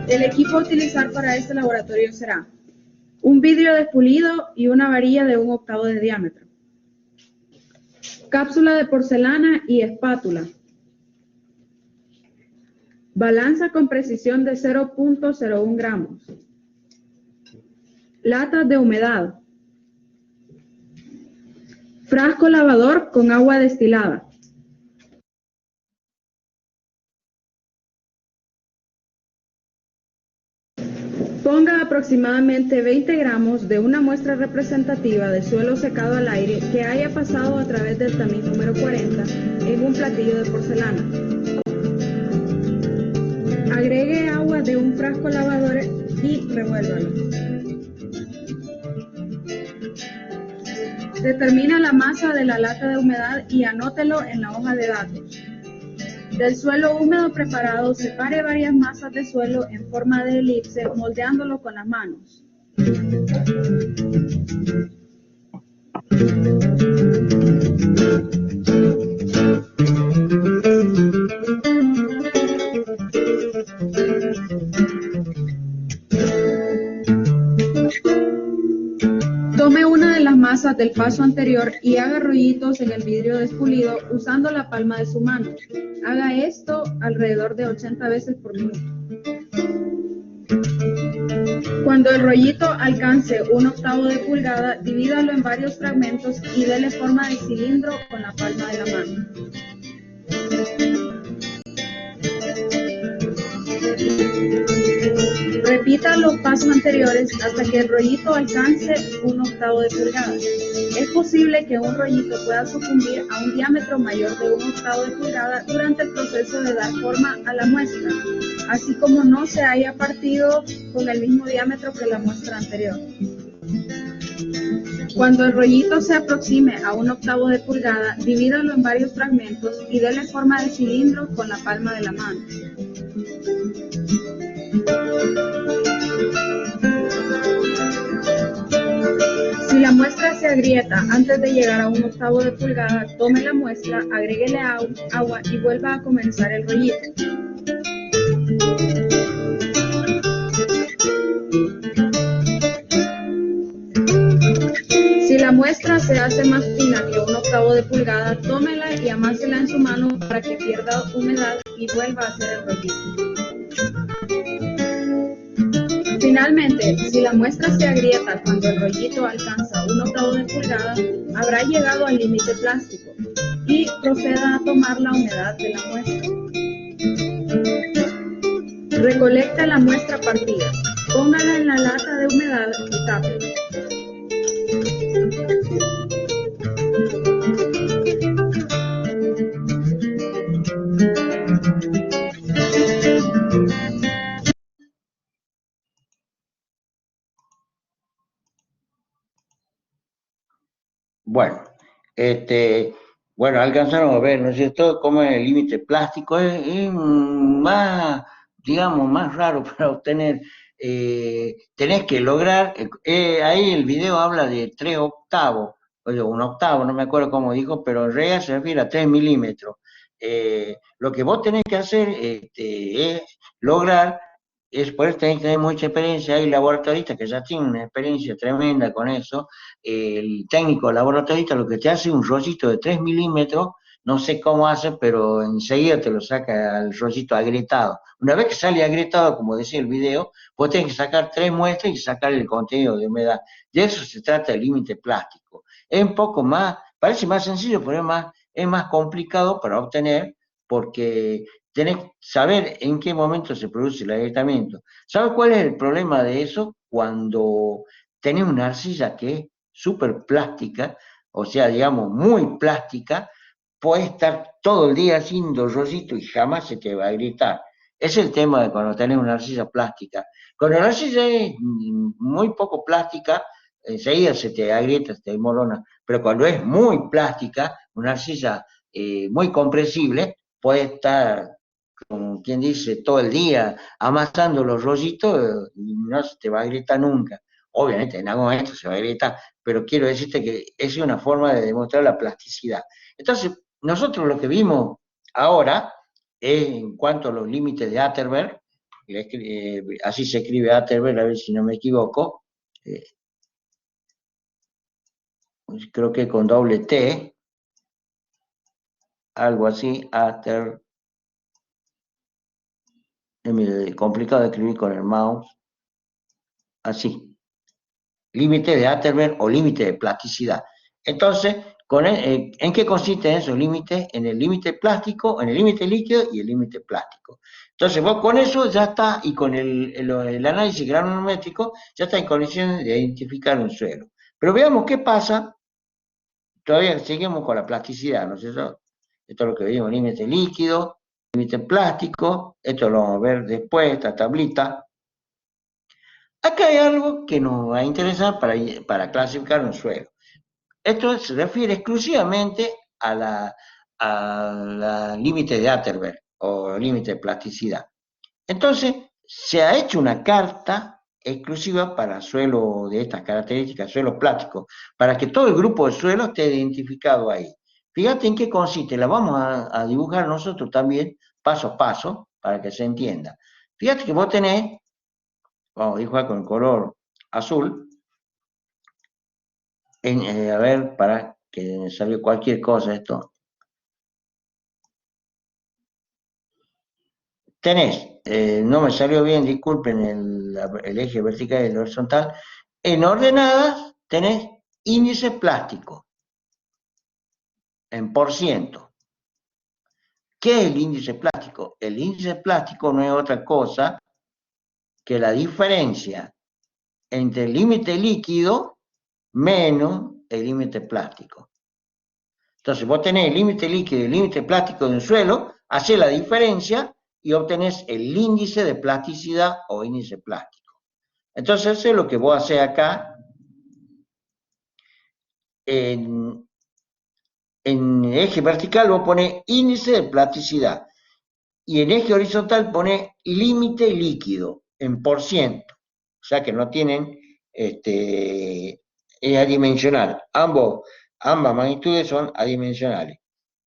El equipo a utilizar para este laboratorio será un vidrio despulido y una varilla de 1/8 de diámetro, cápsula de porcelana y espátula, balanza con precisión de 0.01 gramos, latas de humedad, frasco lavador con agua destilada. Ponga aproximadamente 20 gramos de una muestra representativa de suelo secado al aire que haya pasado a través del tamiz número 40 en un platillo de porcelana. Agregue agua de un frasco lavador y revuélvalo. Determina la masa de la lata de humedad y anótelo en la hoja de datos. Del suelo húmedo preparado, separe varias masas de suelo en forma de elipse, moldeándolo con las manos. Tome una de las masas del paso anterior y haga rollitos en el vidrio despulido usando la palma de su mano. Haga esto alrededor de 80 veces por minuto. Cuando el rollito alcance 1/8 de pulgada, divídalo en varios fragmentos y dele forma de cilindro con la palma de la mano. Repita los pasos anteriores hasta que el rollito alcance 1/8 de pulgada. Es posible que un rollito pueda sucumbir a un diámetro mayor de 1/8 de pulgada durante el proceso de dar forma a la muestra, así como no se haya partido con el mismo diámetro que la muestra anterior. Cuando el rollito se aproxime a 1/8 de pulgada, divídalo en varios fragmentos y dele forma de cilindro con la palma de la mano. Si la muestra se agrieta antes de llegar a 1/8 de pulgada, tome la muestra, agréguele agua y vuelva a comenzar el rollito. Si la muestra se hace más fina que 1/8 de pulgada, tómela y amásela en su mano para que pierda humedad y vuelva a hacer el rollito. Finalmente, si la muestra se agrieta cuando el rollito alcanza 1/8 de pulgada, habrá llegado al límite plástico y proceda a tomar la humedad de la muestra. Recolecte la muestra partida, póngala en la lata de humedad y tápela. Bueno, este, bueno, alcanzaron a ver, ¿no es cierto?, cómo es el límite plástico, es más, digamos, más raro para obtener. Tenés que lograr, ahí el video habla de 3 octavos, oye, un octavo, no me acuerdo cómo dijo, pero en realidad se refiere a 3 milímetros. Lo que vos tenés que hacer es lograr, por eso tenés que tener mucha experiencia, hay laboratoristas que ya tienen una experiencia tremenda con eso. El técnico laboratorista lo que te hace es un rollito de 3 milímetros, no sé cómo hace, pero enseguida te lo saca al rollito agrietado. Una vez que sale agrietado, como decía el video, vos tenés que sacar 3 muestras y sacar el contenido de humedad. De eso se trata el límite plástico. Es un poco más, parece más sencillo, pero es más complicado para obtener porque tenés que saber en qué momento se produce el agrietamiento. ¿Sabes cuál es el problema de eso? Cuando tenés una arcilla que es súper plástica, o sea, digamos, muy plástica, puedes estar todo el día haciendo rollito y jamás se te va a gritar. Es el tema de cuando tenés una arcilla plástica. Cuando la arcilla es muy poco plástica, enseguida se te agrieta, se te desmorona. Pero cuando es muy plástica, una arcilla muy compresible, puede estar, como quien dice, todo el día amasando los rollitos y no se te va a gritar nunca. Obviamente en algún momento se va a gritar, pero quiero decirte que es una forma de demostrar la plasticidad. Entonces, nosotros lo que vimos ahora es en cuanto a los límites de Atterberg, así se escribe Atterberg, a ver si no me equivoco, eh, creo que con doble T, algo así, Atterberg, es complicado de escribir con el mouse, así, límite de Atterberg o límite de plasticidad. Entonces, ¿en qué consisten esos límites? En el límite plástico, en el límite líquido y el límite plástico. Entonces, vos con eso ya está, y con el análisis granulométrico, ya está en condiciones de identificar un suelo. Pero veamos qué pasa, todavía seguimos con la plasticidad, ¿no es cierto? Esto es lo que vimos, límite líquido, límite plástico, esto lo vamos a ver después, esta tablita. Acá hay algo que nos va a interesar para clasificar un suelo. Esto se refiere exclusivamente a la límite de Atterberg o límite de plasticidad. Entonces, se ha hecho una carta exclusiva para suelo de estas características, suelos plásticos, para que todo el grupo de suelos esté identificado ahí. Fíjate en qué consiste, la vamos a dibujar nosotros también, paso a paso, para que se entienda. Fíjate que vos tenés, vamos a dibujar con el color azul, a ver, para que me salió cualquier cosa esto. Tenés, no me salió bien, disculpen el eje vertical y el horizontal. En ordenadas tenés índice plástico en por ciento. ¿Qué es el índice plástico? El índice plástico no es otra cosa que la diferencia entre el límite líquido menos el límite plástico. Entonces vos tenés el límite líquido y el límite plástico de un suelo, hacés la diferencia y obtenés el índice de plasticidad o índice plástico. Entonces eso es lo que vos haces acá en eje vertical, vos ponés índice de plasticidad y en eje horizontal ponés límite líquido en por ciento. O sea que no tienen, es adimensional. Ambas magnitudes son adimensionales.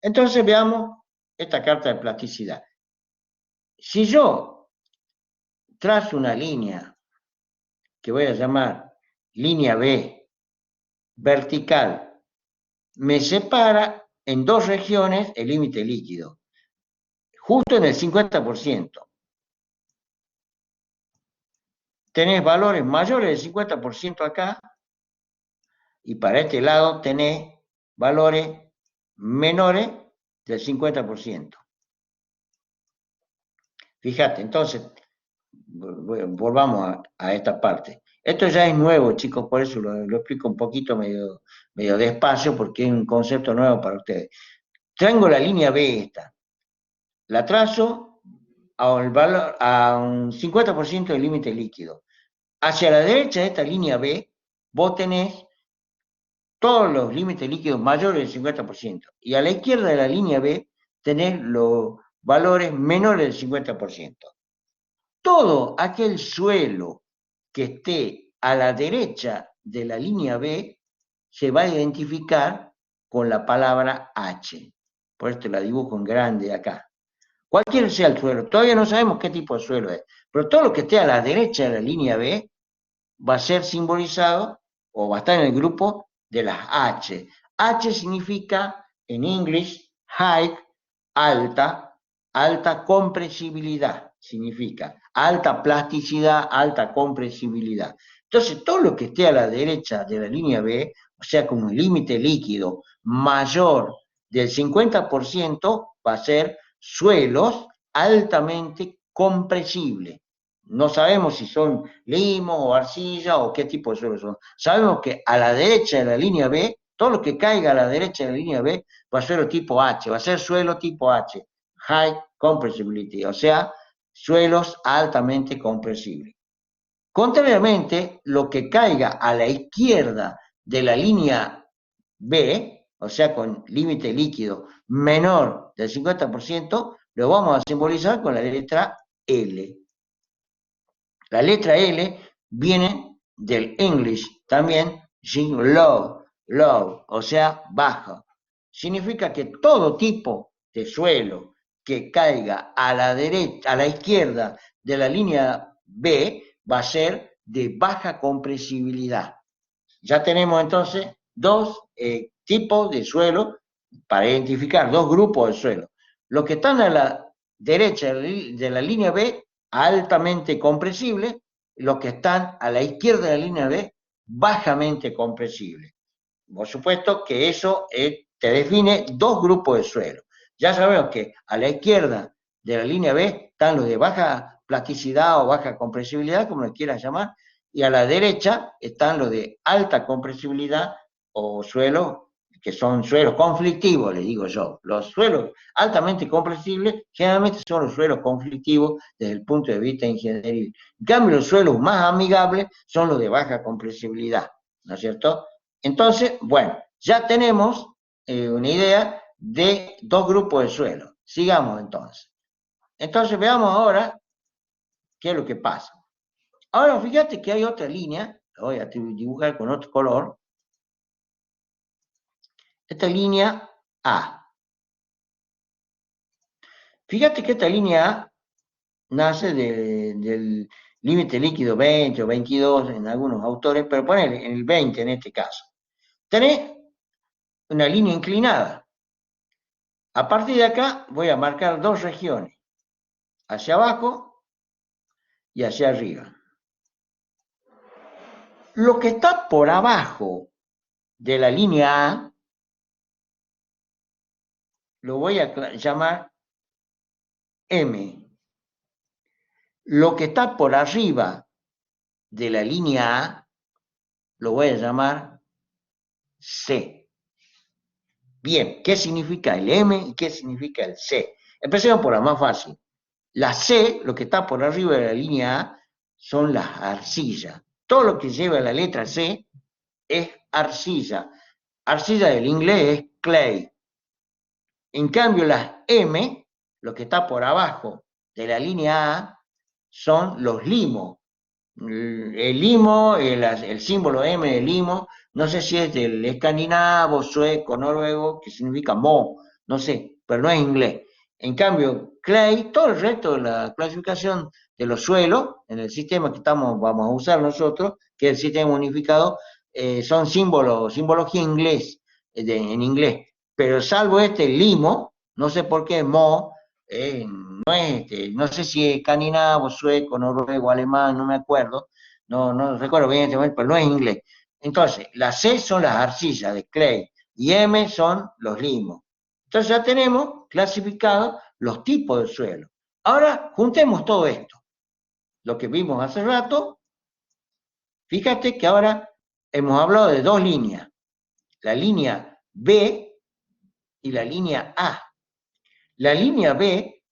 Entonces veamos esta carta de plasticidad. Si yo trazo una línea que voy a llamar línea B vertical, me separa en dos regiones el límite líquido, justo en el 50%. Tenés valores mayores del 50% acá, y para este lado tenés valores menores del 50%. Fíjate, entonces, volvamos a esta parte. Esto ya es nuevo, chicos, por eso lo explico un poquito medio despacio, porque es un concepto nuevo para ustedes. Tengo la línea B esta, la trazo a un 50% del límite líquido. Hacia la derecha de esta línea B, vos tenés todos los límites líquidos mayores del 50%. Y a la izquierda de la línea B tenés los valores menores del 50%. Todo aquel suelo que esté a la derecha de la línea B se va a identificar con la palabra H. Por esto la dibujo en grande acá. Cualquier sea el suelo, todavía no sabemos qué tipo de suelo es, pero todo lo que esté a la derecha de la línea B va a ser simbolizado o va a estar en el grupo de las H. H significa en inglés high, alta, alta compresibilidad, significa alta plasticidad, alta compresibilidad. Entonces, todo lo que esté a la derecha de la línea B, o sea, con un límite líquido mayor del 50%, va a ser suelos altamente compresibles. No sabemos si son limo o arcilla o qué tipo de suelos son. Sabemos que a la derecha de la línea B, todo lo que caiga a la derecha de la línea B va a ser tipo H, va a ser suelo tipo H, high compressibility, o sea, suelos altamente compresibles. Contrariamente, lo que caiga a la izquierda de la línea B, o sea, con límite líquido menor del 50%, lo vamos a simbolizar con la letra L. La letra L viene del English también, low, low, o sea, bajo. Significa que todo tipo de suelo que caiga a la derecha, a la izquierda de la línea B va a ser de baja compresibilidad. Ya tenemos entonces dos tipos de suelo para identificar dos grupos de suelo. Los que están a la derecha de la línea B, altamente compresibles, los que están a la izquierda de la línea B, bajamente compresibles. Por supuesto que eso te define dos grupos de suelo. Ya sabemos que a la izquierda de la línea B están los de baja plasticidad o baja compresibilidad, como lo quieras llamar, y a la derecha están los de alta compresibilidad o suelos que son suelos conflictivos, les digo yo. Los suelos altamente compresibles generalmente son los suelos conflictivos desde el punto de vista ingenieril. En cambio, los suelos más amigables son los de baja compresibilidad, ¿no es cierto? Entonces, bueno, ya tenemos una idea de dos grupos de suelo. Sigamos entonces. Entonces veamos ahora qué es lo que pasa. Ahora fíjate que hay otra línea, la voy a dibujar con otro color. Esta línea A. Fíjate que esta línea A nace del límite líquido 20 o 22 en algunos autores, pero ponele en el 20 en este caso. Tenés una línea inclinada. A partir de acá voy a marcar dos regiones, hacia abajo y hacia arriba. Lo que está por abajo de la línea A, lo voy a llamar M. Lo que está por arriba de la línea A, lo voy a llamar C. Bien, ¿qué significa el M y qué significa el C? Empecemos por la más fácil. La C, lo que está por arriba de la línea A, son las arcillas. Todo lo que lleva la letra C es arcilla. Arcilla del inglés es clay. En cambio, las M, lo que está por abajo de la línea A, son los limos. El limo, el símbolo M de limo, no sé si es del escandinavo, sueco, noruego, que significa mo, no sé, pero no es inglés. En cambio, clay, todo el resto de la clasificación de los suelos, en el sistema que vamos a usar nosotros, que es el sistema unificado, son simbología inglés, en inglés. Pero salvo este limo, no sé por qué mo, no sé si es escandinavo, sueco, noruego, alemán, no me acuerdo, no recuerdo bien este momento, pero no es inglés. Entonces, las C son las arcillas de clay y M son los limos. Entonces ya tenemos clasificados los tipos de suelo. Ahora juntemos todo esto. Lo que vimos hace rato, fíjate que ahora hemos hablado de dos líneas, la línea B y la línea A. La línea B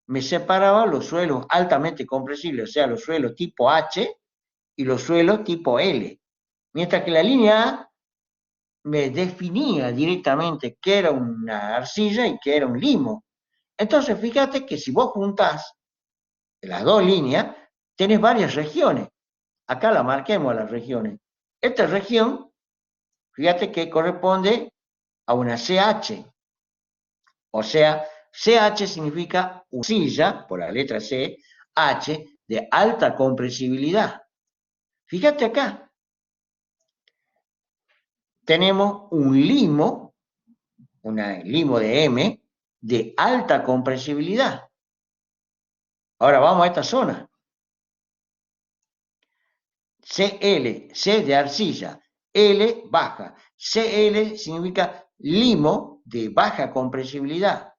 me separaba los suelos altamente compresibles, o sea, los suelos tipo H y los suelos tipo L. Mientras que la línea A me definía directamente qué era una arcilla y qué era un limo. Entonces, fíjate que si vos juntás las dos líneas, tenés varias regiones. Acá la marquemos las regiones. Esta región, fíjate que corresponde a una CH. O sea, CH significa arcilla, por la letra C, H, de alta compresibilidad. Fíjate acá, tenemos un limo de M, de alta compresibilidad. Ahora vamos a esta zona. CL, C de arcilla, L baja. CL significa limo de baja compresibilidad.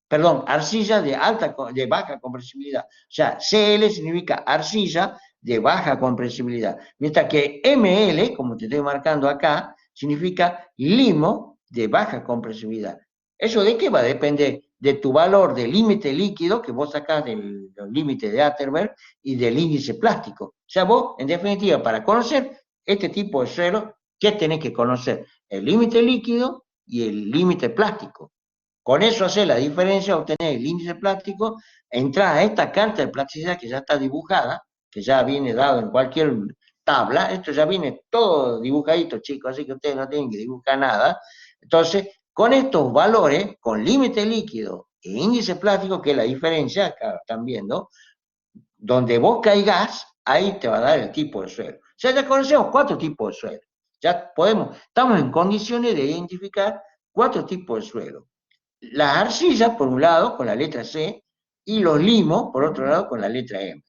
Perdón, arcilla de baja compresibilidad. O sea, CL significa arcilla de baja compresibilidad. Mientras que ML, como te estoy marcando acá, significa limo de baja compresibilidad. ¿Eso de qué va? Depende de tu valor de límite líquido que vos sacás del límite de Atterberg y del índice plástico. O sea, vos, en definitiva, para conocer este tipo de suelo, ¿qué tenés que conocer? El límite líquido y el límite plástico. Con eso hacer la diferencia, obtener el índice plástico, entrar a esta carta de plasticidad que ya está dibujada, que ya viene dado en cualquier tabla, esto ya viene todo dibujadito, chicos, así que ustedes no tienen que dibujar nada. Entonces, con estos valores, con límite líquido e índice plástico, que es la diferencia, acá están viendo, donde vos caigás, ahí te va a dar el tipo de suelo. O sea, ya conocemos 4 tipos de suelo. Ya estamos en condiciones de identificar 4 tipos de suelo. Las arcillas, por un lado, con la letra C, y los limos, por otro lado, con la letra M.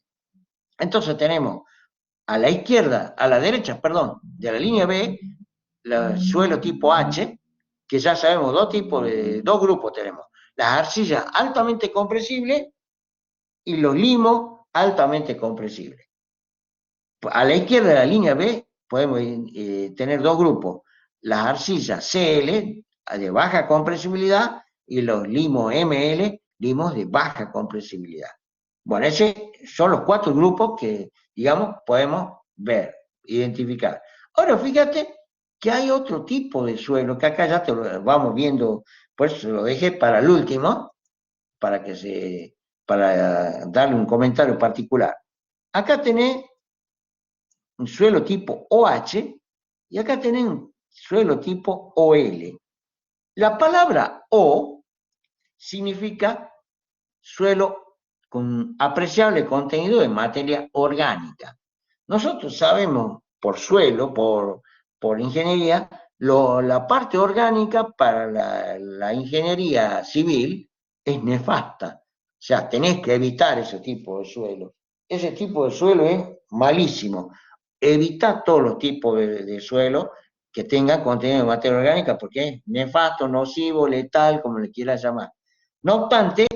Entonces tenemos a la izquierda, a la derecha, perdón, de la línea B, el suelo tipo H, que ya sabemos dos grupos tenemos. Las arcillas altamente compresibles y los limos altamente compresibles. A la izquierda de la línea B podemos tener dos grupos. Las arcillas CL, de baja compresibilidad, y los limos ML, limos de baja compresibilidad. Bueno, esos son los 4 grupos que, digamos, podemos ver, identificar. Ahora, fíjate que hay otro tipo de suelo, que acá ya te lo vamos viendo, por eso lo dejé para el último, para darle un comentario particular. Acá tenés un suelo tipo OH y acá tenés un suelo tipo OL. La palabra O significa suelo con apreciable contenido de materia orgánica. Nosotros sabemos por suelo, por ingeniería, la parte orgánica para la ingeniería civil es nefasta. O sea, tenés que evitar ese tipo de suelo. Ese tipo de suelo es malísimo. Evita todos los tipos de suelo que tengan contenido de materia orgánica porque es nefasto, nocivo, letal, como le quieras llamar. No obstante,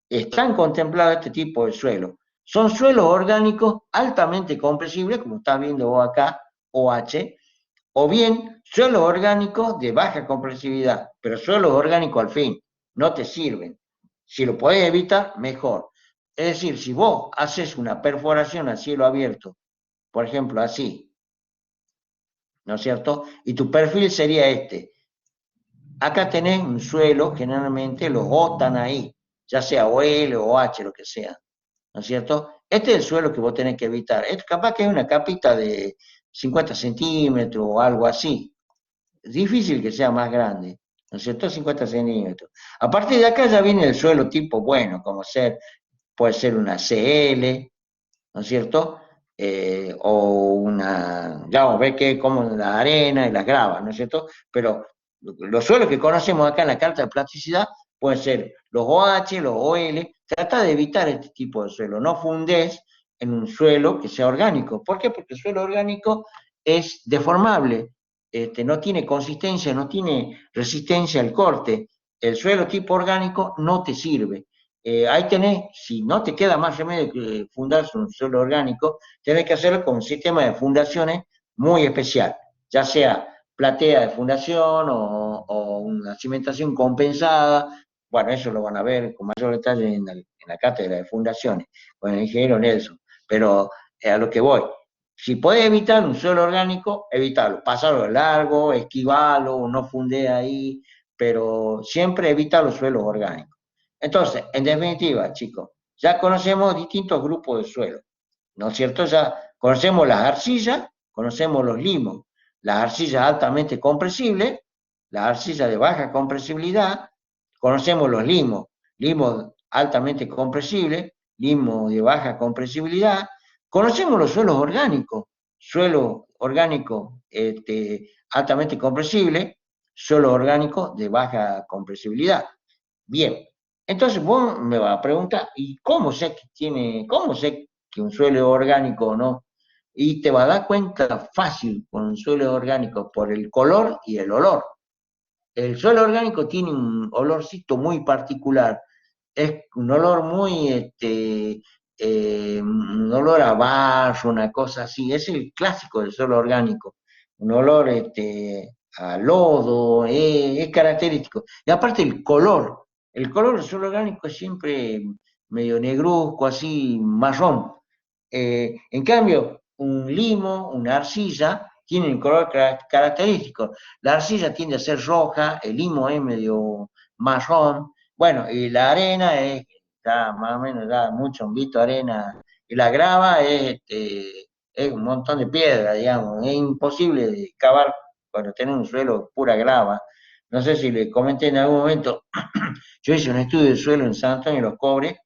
están contemplados este tipo de suelos. Son suelos orgánicos altamente compresibles, como estás viendo vos acá, OH, o bien suelos orgánicos de baja compresibilidad, pero suelos orgánicos al fin, no te sirven. Si lo podés evitar, mejor. Es decir, si vos haces una perforación a cielo abierto, por ejemplo, así, ¿no es cierto? Y tu perfil sería este. Acá tenés un suelo, generalmente los O están ahí, ya sea OL o OH, lo que sea, ¿no es cierto? Este es el suelo que vos tenés que evitar. Es capaz que es una capita de 50 centímetros o algo así. Es difícil que sea más grande, ¿no es cierto? 50 centímetros. A partir de acá ya viene el suelo tipo bueno, como puede ser una CL, ¿no es cierto? O ya vamos a ver que como la arena y las gravas, ¿no es cierto? Pero los suelos que conocemos acá en la carta de plasticidad pueden ser los OH, los OL. Trata de evitar este tipo de suelo. No fundés en un suelo que sea orgánico. ¿Por qué? Porque el suelo orgánico es deformable, no tiene consistencia, no tiene resistencia al corte. El suelo tipo orgánico no te sirve. Ahí tenés, si no te queda más remedio que fundarse un suelo orgánico, tenés que hacerlo con un sistema de fundaciones muy especial, ya sea platea de fundación o una cimentación compensada. Bueno, eso lo van a ver con mayor detalle en la cátedra de fundaciones, con el ingeniero Nelson. Pero a lo que voy, Si podés evitar un suelo orgánico, evítalo, pasarlo de largo, esquivalo, no funde ahí, pero siempre evita los suelos orgánicos. Entonces, en definitiva, chicos, ya conocemos distintos grupos de suelo, ¿no es cierto? Ya conocemos las arcillas, conocemos los limos, las arcillas altamente compresibles, las arcillas de baja compresibilidad, conocemos los limos, limos altamente compresibles, limos de baja compresibilidad, conocemos los suelos orgánicos, suelo orgánico altamente compresible, suelo orgánico de baja compresibilidad. Bien, entonces vos me vas a preguntar, ¿y cómo sé que un suelo es orgánico o no? Y te vas a dar cuenta fácil con un suelo orgánico por el color y el olor. El suelo orgánico tiene un olorcito muy particular, es un olor muy, un olor a barro, una cosa así, es el clásico del suelo orgánico, un olor a lodo, es característico. Y aparte el color del suelo orgánico es siempre medio negruzco, así, marrón. En cambio, un limo, una arcilla, tienen un color característico. La arcilla tiende a ser roja, el limo es medio marrón, bueno, y la arena es, ya más o menos, ya mucho honguito de arena, y la grava es un montón de piedra, digamos, es imposible de cavar cuando tenés un suelo pura grava. No sé si le comenté en algún momento, yo hice un estudio de suelo en San Antonio de los Cobres,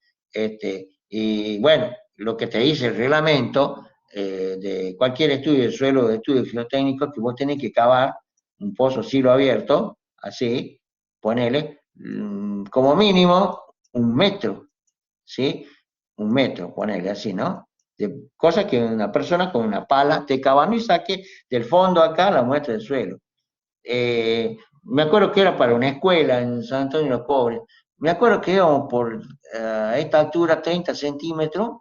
y bueno, lo que te dice el reglamento de cualquier estudio de suelo, de estudio geotécnico, que vos tenés que cavar un pozo cielo abierto, así, ponele, como mínimo 1 metro, ¿sí? 1 metro, ponele así, ¿no? De cosa que una persona con una pala esté cavando y saque del fondo acá la muestra del suelo. Me acuerdo que era para una escuela en San Antonio de los Pobres. Me acuerdo que íbamos por esta altura 30 centímetros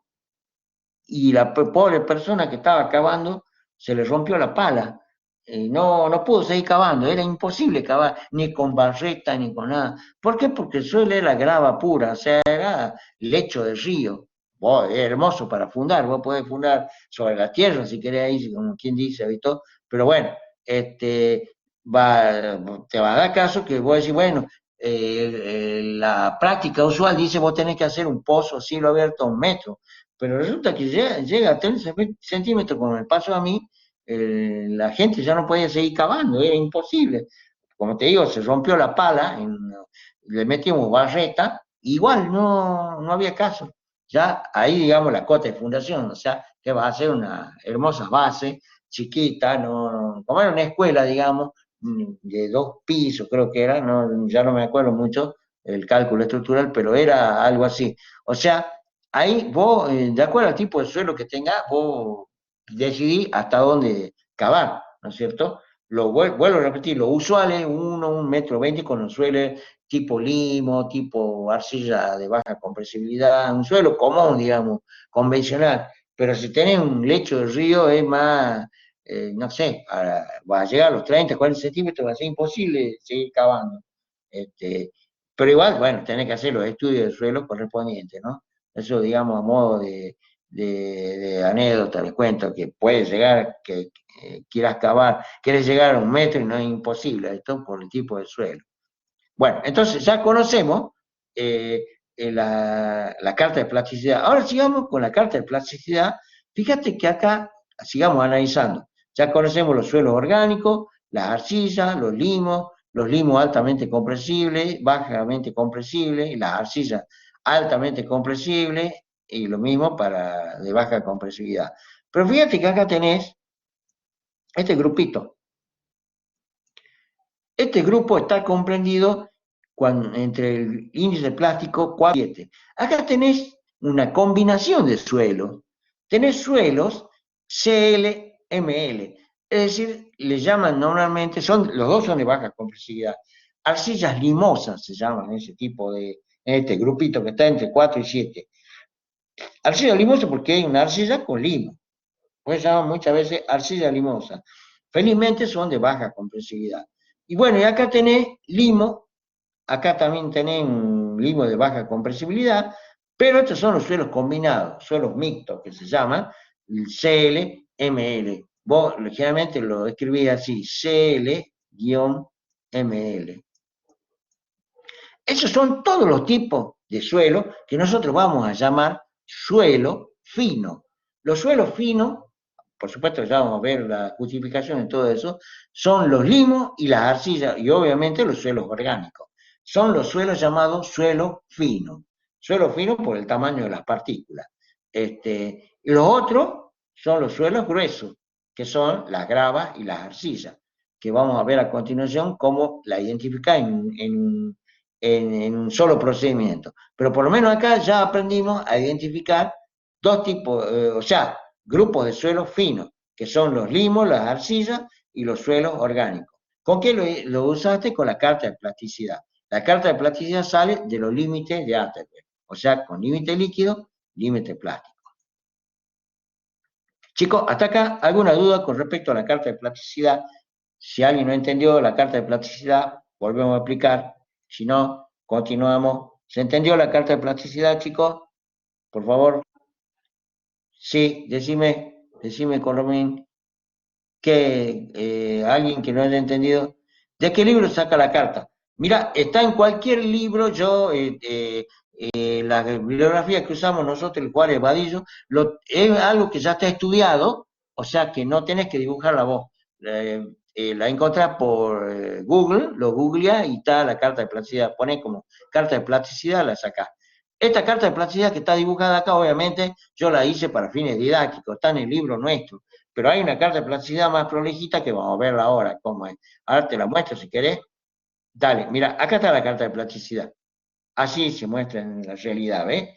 y la pobre persona que estaba cavando se le rompió la pala. No pudo seguir cavando, era imposible cavar, ni con barreta, ni con nada. ¿Por qué? Porque el suelo era grava pura, o sea, era lecho de río. Es hermoso para fundar, vos podés fundar sobre la tierra si querés ahí, como quien dice, ¿visto? Pero bueno, te va a dar caso que vos decís, bueno, la práctica usual dice vos tenés que hacer un pozo a cielo abierto a 1 metro, pero resulta que llega a 30 centímetros, como me pasó a mí, la gente ya no podía seguir cavando, era imposible. Como te digo, se rompió la pala, le metimos barreta, igual no había caso. Ya ahí, digamos, la cota de fundación, o sea, que va a ser una hermosa base, chiquita, como era una escuela, digamos, de 2 pisos, creo que era, ya no me acuerdo mucho el cálculo estructural, pero era algo así. O sea, ahí vos, de acuerdo al tipo de suelo que tengas, vos decidís hasta dónde cavar, ¿no es cierto? Vuelvo a repetir, lo usual es 1,20 m con un suelo tipo limo, tipo arcilla de baja compresibilidad, un suelo común, digamos, convencional. Pero si tenés un lecho de río es más, no sé, va a llegar a los 30, 40 centímetros, va a ser imposible seguir cavando. Este, pero igual, bueno, tenés que hacer los estudios de suelo correspondientes, ¿no? Eso, digamos, a modo de anécdota, les cuento que puede llegar, que quieras cavar, quieres llegar a 1 metro y no es imposible, esto por el tipo de suelo. Bueno, entonces ya conocemos eh, la carta de plasticidad. Ahora sigamos con la carta de plasticidad. Fíjate que acá sigamos analizando. Ya conocemos los suelos orgánicos, las arcillas, los limos altamente compresibles, bajamente compresibles, las arcillas altamente compresibles, y lo mismo para de baja compresividad. Pero fíjate que acá tenés este grupito. Este grupo está comprendido entre el índice de plástico 4 y 7. Acá tenés una combinación de suelos. Tenés suelos CL, ML. Es decir, le llaman normalmente, los dos son de baja compresividad. Arcillas limosas se llaman este grupito que está entre 4 y 7. Arcilla limosa porque hay una arcilla con limo. Pues se llama muchas veces arcilla limosa. Felizmente son de baja compresividad. Y bueno, y acá tenés limo, acá también tenés un limo de baja compresibilidad, pero estos son los suelos combinados, suelos mixtos que se llaman, el CL, Vos generalmente lo escribís así, CL-ML. Esos son todos los tipos de suelo que nosotros vamos a llamar suelo fino. Los suelos finos, por supuesto ya vamos a ver la justificación y todo eso, son los limos y las arcillas y obviamente los suelos orgánicos. Son los suelos llamados suelo fino. Suelo fino por el tamaño de las partículas. Y los otros son los suelos gruesos, que son las gravas y las arcillas, que vamos a ver a continuación cómo la identificar en un solo procedimiento. Pero por lo menos acá ya aprendimos a identificar dos tipos, o sea, grupos de suelos finos, que son los limos, las arcillas y los suelos orgánicos. ¿Con qué lo usaste? Con la carta de plasticidad. La carta de plasticidad sale de los límites de Atterberg, o sea, con límite líquido, límite plástico. Chicos, hasta acá, ¿alguna duda con respecto a la carta de plasticidad? Si alguien no entendió la carta de plasticidad, volvemos a explicar. Si no, continuamos. ¿Se entendió la carta de plasticidad, chicos? Por favor. Sí, decime, Colomín, que alguien que no haya entendido. ¿De qué libro saca la carta? Mira, está en cualquier libro. La bibliografía que usamos nosotros, el Juárez Vadillo, es algo que ya está estudiado, o sea que no tenés que dibujar la voz. La encontrás por Google, lo googleás y está la carta de plasticidad. Pone como carta de plasticidad, la sacás. Esta carta de plasticidad que está dibujada acá, obviamente, yo la hice para fines didácticos, está en el libro nuestro. Pero hay una carta de plasticidad más prolijita que vamos a verla ahora, cómo es. Ahora te la muestro si querés. Dale, mira, acá está la carta de plasticidad. Así se muestra en la realidad, ¿ves?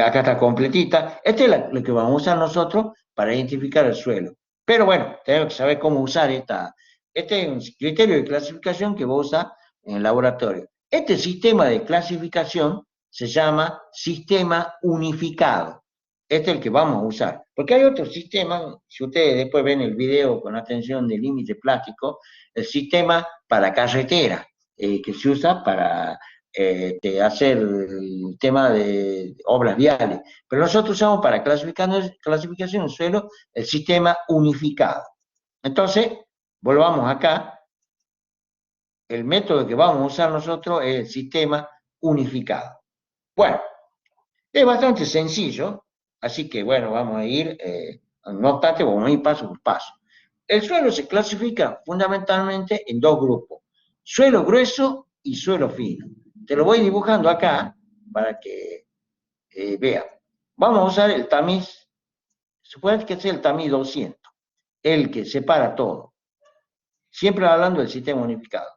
Acá está completita. Este es lo que vamos a usar nosotros para identificar el suelo. Pero bueno, tenemos que saber cómo usar esta. Este es un criterio de clasificación que vos usas en el laboratorio. Este sistema de clasificación se llama sistema unificado. Este es el que vamos a usar. Porque hay otro sistema, si ustedes después ven el video con atención del límite plástico, el sistema para carretera, que se usa para hacer el tema de obras viales. Pero nosotros usamos para clasificación del suelo el sistema unificado. Entonces, volvamos acá. El método que vamos a usar nosotros es el sistema unificado. Bueno, es bastante sencillo, así que bueno, vamos a ir, no obstante, vamos a ir paso por paso. El suelo se clasifica fundamentalmente en dos grupos, suelo grueso y suelo fino. Te lo voy dibujando acá para que vean. Vamos a usar el tamiz, suponete que sea el tamiz 200, el que separa todo. Siempre hablando del sistema unificado.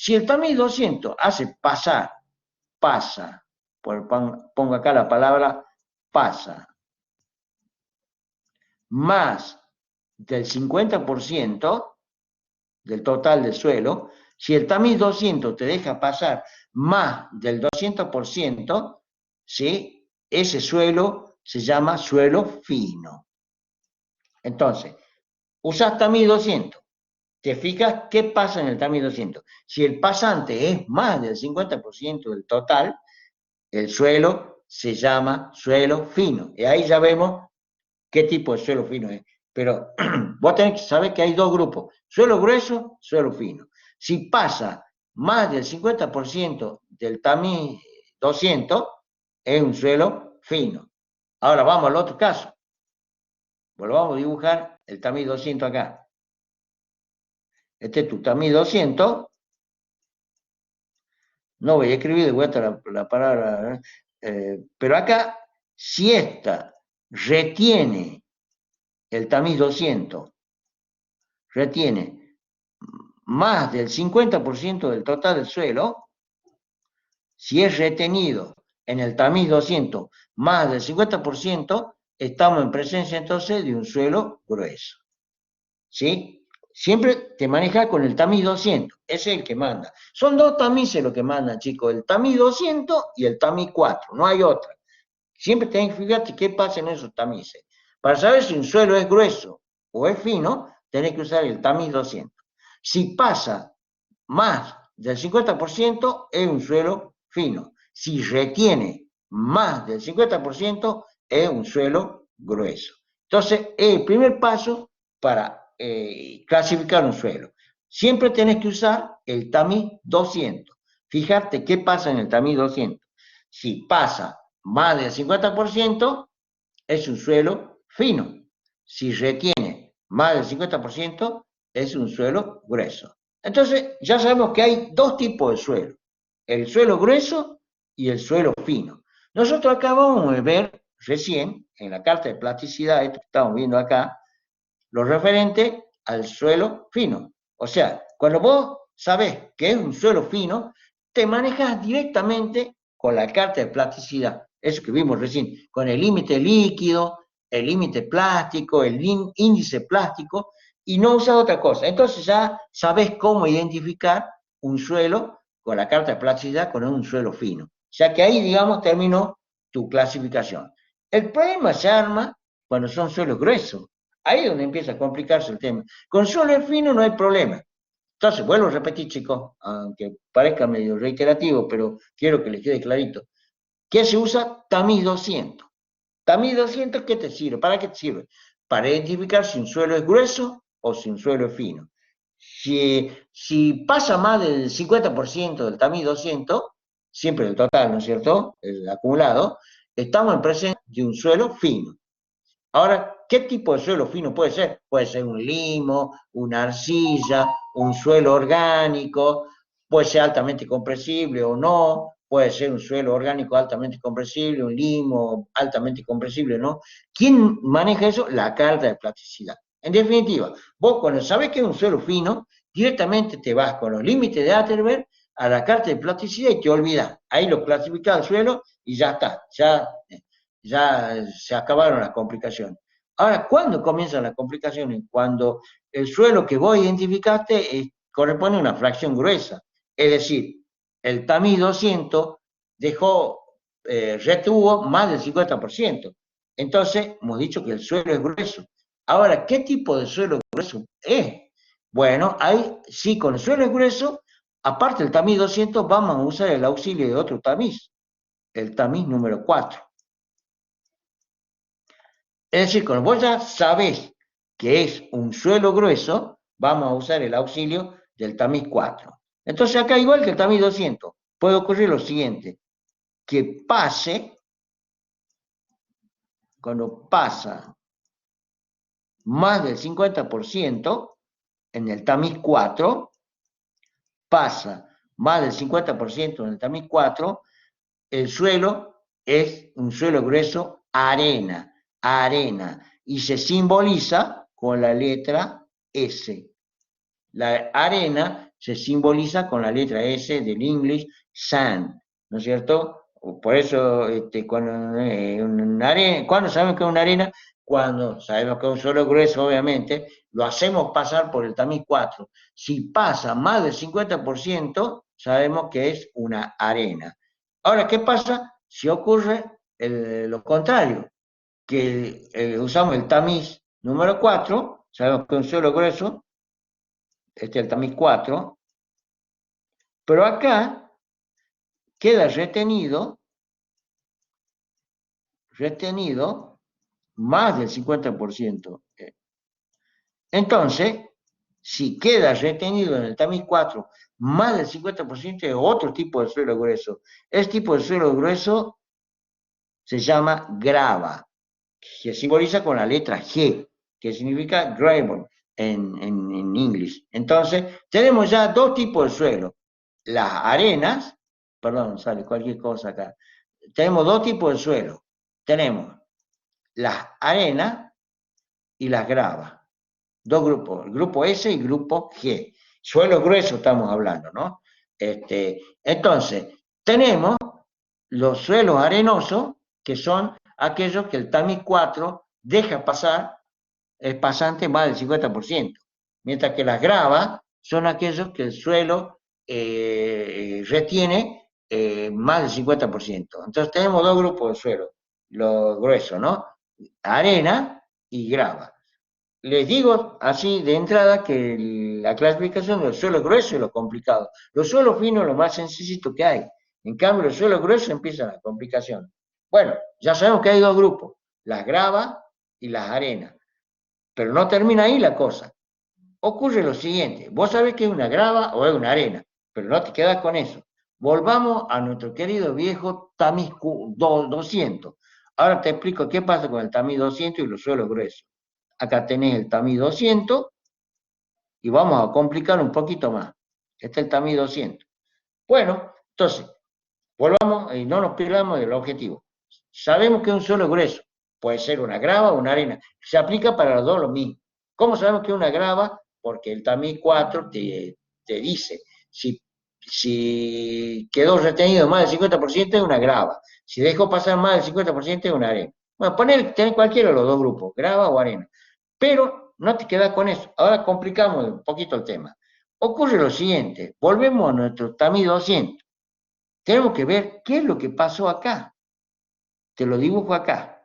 Si el tamiz 200 hace pasar, pasa, pongo acá la palabra pasa, más del 50% del total del suelo, si el tamiz 200 te deja pasar más del 200%, ¿sí? Ese suelo se llama suelo fino. Entonces, usas tamiz 200. Te fijas qué pasa en el tamiz 200. Si el pasante es más del 50% del total, el suelo se llama suelo fino. Y ahí ya vemos qué tipo de suelo fino es. Pero vos tenés que saber que hay dos grupos, suelo grueso, suelo fino. Si pasa más del 50% del tamiz 200, es un suelo fino. Ahora vamos al otro caso. Volvamos a dibujar el tamiz 200 acá. Este es tu tamiz 200. No voy a escribir de vuelta la palabra, pero acá, si esta retiene el tamiz 200, retiene más del 50% del total del suelo, si es retenido en el tamiz 200 más del 50%, estamos en presencia entonces de un suelo grueso. ¿Sí? Siempre te manejas con el tamiz 200, ese es el que manda. Son dos tamices los que mandan, chicos, el tamiz 200 y el tamiz 4, no hay otra. Siempre tenés que fijarte qué pasa en esos tamices. Para saber si un suelo es grueso o es fino, tenés que usar el tamiz 200. Si pasa más del 50%, es un suelo fino. Si retiene más del 50%, es un suelo grueso. Entonces, el primer paso para clasificar un suelo. Siempre tenés que usar el tamiz 200. Fíjate qué pasa en el tamiz 200. Si pasa más del 50%, es un suelo fino. Si retiene más del 50%, es un suelo grueso. Entonces, ya sabemos que hay dos tipos de suelo. El suelo grueso y el suelo fino. Nosotros acabamos de ver recién, en la carta de plasticidad, esto que estamos viendo acá, lo referente al suelo fino. O sea, cuando vos sabés que es un suelo fino, te manejas directamente con la carta de plasticidad, eso que vimos recién, con el límite líquido, el límite plástico, el índice plástico, y no usas otra cosa. Entonces ya sabés cómo identificar un suelo con la carta de plasticidad con un suelo fino. O sea que ahí, digamos, terminó tu clasificación. El problema se arma cuando son suelos gruesos. Ahí es donde empieza a complicarse el tema. Con suelo fino no hay problema. Entonces, vuelvo a repetir, chicos, aunque parezca medio reiterativo, pero quiero que les quede clarito. ¿Qué se usa? Tamiz 200. Tamiz 200, ¿qué te sirve? ¿Para qué te sirve? Para identificar si un suelo es grueso o si un suelo es fino. Si pasa más del 50% del tamiz 200, siempre el total, ¿no es cierto? El acumulado, estamos en presencia de un suelo fino. Ahora, ¿qué tipo de suelo fino puede ser? Puede ser un limo, una arcilla, un suelo orgánico, puede ser altamente compresible o no, puede ser un suelo orgánico altamente compresible, un limo altamente compresible, ¿no? ¿Quién maneja eso? La carta de plasticidad. En definitiva, vos cuando sabés que es un suelo fino, directamente te vas con los límites de Atterberg a la carta de plasticidad y te olvidas. Ahí lo clasificás al suelo y ya está, ya se acabaron las complicaciones. Ahora, ¿cuándo comienzan las complicaciones? Cuando el suelo que vos identificaste corresponde a una fracción gruesa. Es decir, el tamiz 200 retuvo más del 50%. Entonces, hemos dicho que el suelo es grueso. Ahora, ¿qué tipo de suelo grueso es? Bueno, ahí sí, con el suelo es grueso, aparte del tamiz 200, vamos a usar el auxilio de otro tamiz, el tamiz número 4. Es decir, cuando vos ya sabés que es un suelo grueso, vamos a usar el auxilio del tamiz 4. Entonces acá, igual que el tamiz 200, puede ocurrir lo siguiente, que pase, cuando pasa más del 50% en el tamiz 4, pasa más del 50% en el tamiz 4, el suelo es un suelo grueso arena, y se simboliza con la letra S. La arena se simboliza con la letra S del English sand, ¿no es cierto? Por eso, ¿cuándo sabemos que es una arena? Cuando sabemos que es un suelo grueso, obviamente, lo hacemos pasar por el tamiz 4. Si pasa más del 50%, sabemos que es una arena. Ahora, ¿qué pasa si ocurre lo contrario? Que usamos el tamiz número 4, sabemos que es un suelo grueso, este es el tamiz 4, pero acá queda retenido más del 50%. Entonces, si queda retenido en el tamiz 4 más del 50% es otro tipo de suelo grueso. Este tipo de suelo grueso se llama grava, que se simboliza con la letra G, que significa gravel en inglés. Entonces, tenemos ya dos tipos de suelo. Las arenas, perdón, sale cualquier cosa acá. Tenemos dos tipos de suelo. Tenemos las arenas y las gravas. Dos grupos, el grupo S y el grupo G. Suelo grueso estamos hablando, ¿no? Entonces, tenemos los suelos arenosos, que son aquellos que el tamiz 4 deja pasar el pasante más del 50%, mientras que las gravas son aquellos que el suelo retiene más del 50%. Entonces tenemos dos grupos de suelo, lo grueso, ¿no? Arena y grava. Les digo así de entrada que la clasificación del suelo grueso es lo complicado. Los suelos finos es lo más sencillito que hay. En cambio, los suelos gruesos empiezan la complicación. Bueno, ya sabemos que hay dos grupos, las gravas y las arenas. Pero no termina ahí la cosa. Ocurre lo siguiente, vos sabés que es una grava o es una arena, pero no te quedas con eso. Volvamos a nuestro querido viejo tamiz 200. Ahora te explico qué pasa con el tamiz 200 y los suelos gruesos. Acá tenés el tamiz 200 y vamos a complicar un poquito más. Este es el tamiz 200. Bueno, entonces, volvamos y no nos perdamos del objetivo. Sabemos que es un suelo grueso, puede ser una grava o una arena. Se aplica para los dos lo mismo. ¿Cómo sabemos que es una grava? Porque el tamiz 4 te dice si quedó retenido más del 50% es una grava. Si dejó pasar más del 50% es una arena. Bueno, tener cualquiera de los dos grupos, grava o arena. Pero no te quedas con eso. Ahora complicamos un poquito el tema. Ocurre lo siguiente, volvemos a nuestro tamiz 200. Tenemos que ver qué es lo que pasó acá. Te lo dibujo acá.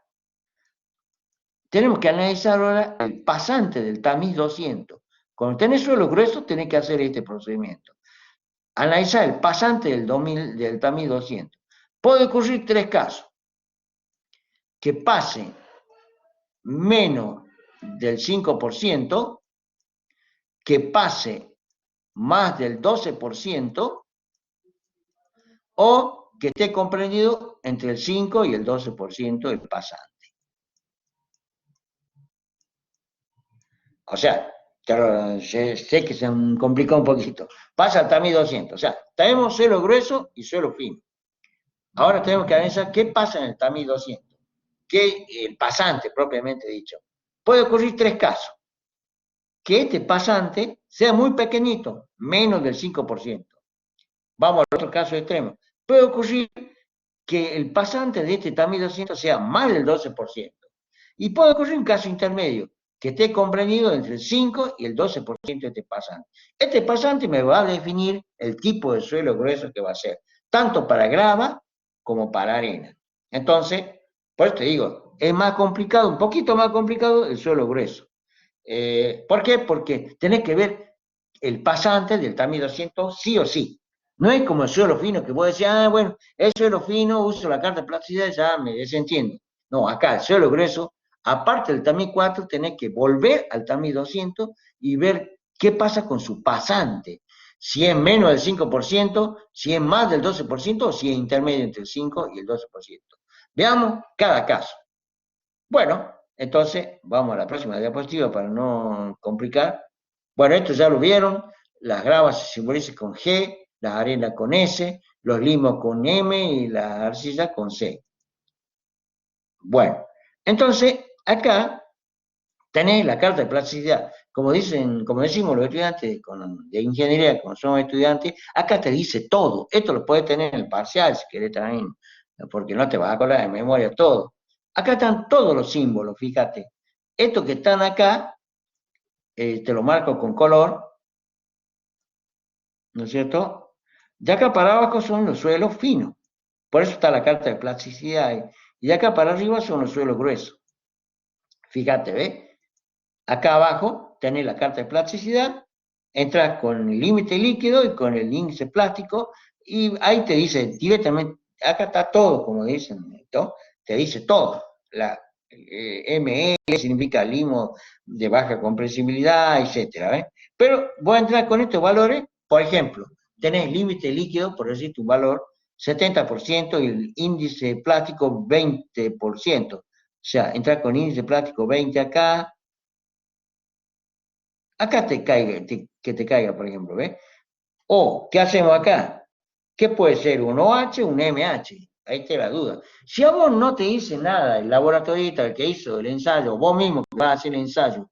Tenemos que analizar ahora el pasante del tamiz 200. Cuando tenés suelos gruesos, tenés que hacer este procedimiento. Analizar el pasante del tamiz 200. Puede ocurrir tres casos. Que pase menos del 5%, que pase más del 12%, o que esté comprendido entre el 5 y el 12% del pasante. O sea, claro, sé que se complicó un poquito. Pasa al tamiz 200. O sea, tenemos suelo grueso y suelo fino. Ahora tenemos que analizar qué pasa en el tamiz 200. Que el pasante, propiamente dicho. Puede ocurrir tres casos. Que este pasante sea muy pequeñito, menos del 5%. Vamos al otro caso extremo. Puede ocurrir que el pasante de este tamiz 200 sea más del 12%. Y puede ocurrir un caso intermedio, que esté comprendido entre el 5 y el 12% de este pasante. Este pasante me va a definir el tipo de suelo grueso que va a ser, tanto para grava como para arena. Entonces, por eso te digo, es más complicado, un poquito más complicado el suelo grueso. ¿Por qué? Porque tenés que ver el pasante del tamiz 200 sí o sí. No es como el suelo fino que vos decís, bueno, el suelo fino, uso la carta de plasticidad y ya me desentiendo. No, acá el suelo grueso, aparte del tamiz 4, tenés que volver al tamiz 200 y ver qué pasa con su pasante. Si es menos del 5%, si es más del 12% o si es intermedio entre el 5 y el 12%. Veamos cada caso. Bueno, entonces vamos a la próxima diapositiva para no complicar. Bueno, esto ya lo vieron, las gravas se simbolizan con G, las arenas con S, los limos con M y la arcilla con C. Bueno, entonces acá tenéis la carta de plasticidad. Como decimos los estudiantes de ingeniería, como somos estudiantes, acá te dice todo. Esto lo puedes tener en el parcial si querés también, porque no te vas a acordar de memoria todo. Acá están todos los símbolos, fíjate. Estos que están acá, te lo marco con color, ¿no es cierto? De acá para abajo son los suelos finos. Por eso está la carta de plasticidad. Y de acá para arriba son los suelos gruesos. Fíjate, ¿ves? Acá abajo tenés la carta de plasticidad, entras con el límite líquido y con el índice plástico, y ahí te dice directamente, acá está todo, como dicen, ¿no? Te dice todo. La ML significa limo de baja compresibilidad, etcétera, ¿eh? Pero voy a entrar con estos valores, por ejemplo, tenés límite líquido, por decir tu valor, 70% y el índice plástico 20%. O sea, entrar con índice plástico 20 acá, acá que te caiga, por ejemplo, ¿ves? O, ¿qué hacemos acá? ¿Qué puede ser? ¿Un OH o un MH? Ahí está la duda. Si a vos no te dice nada el laboratorista, el que hizo el ensayo, vos mismo que vas a hacer el ensayo,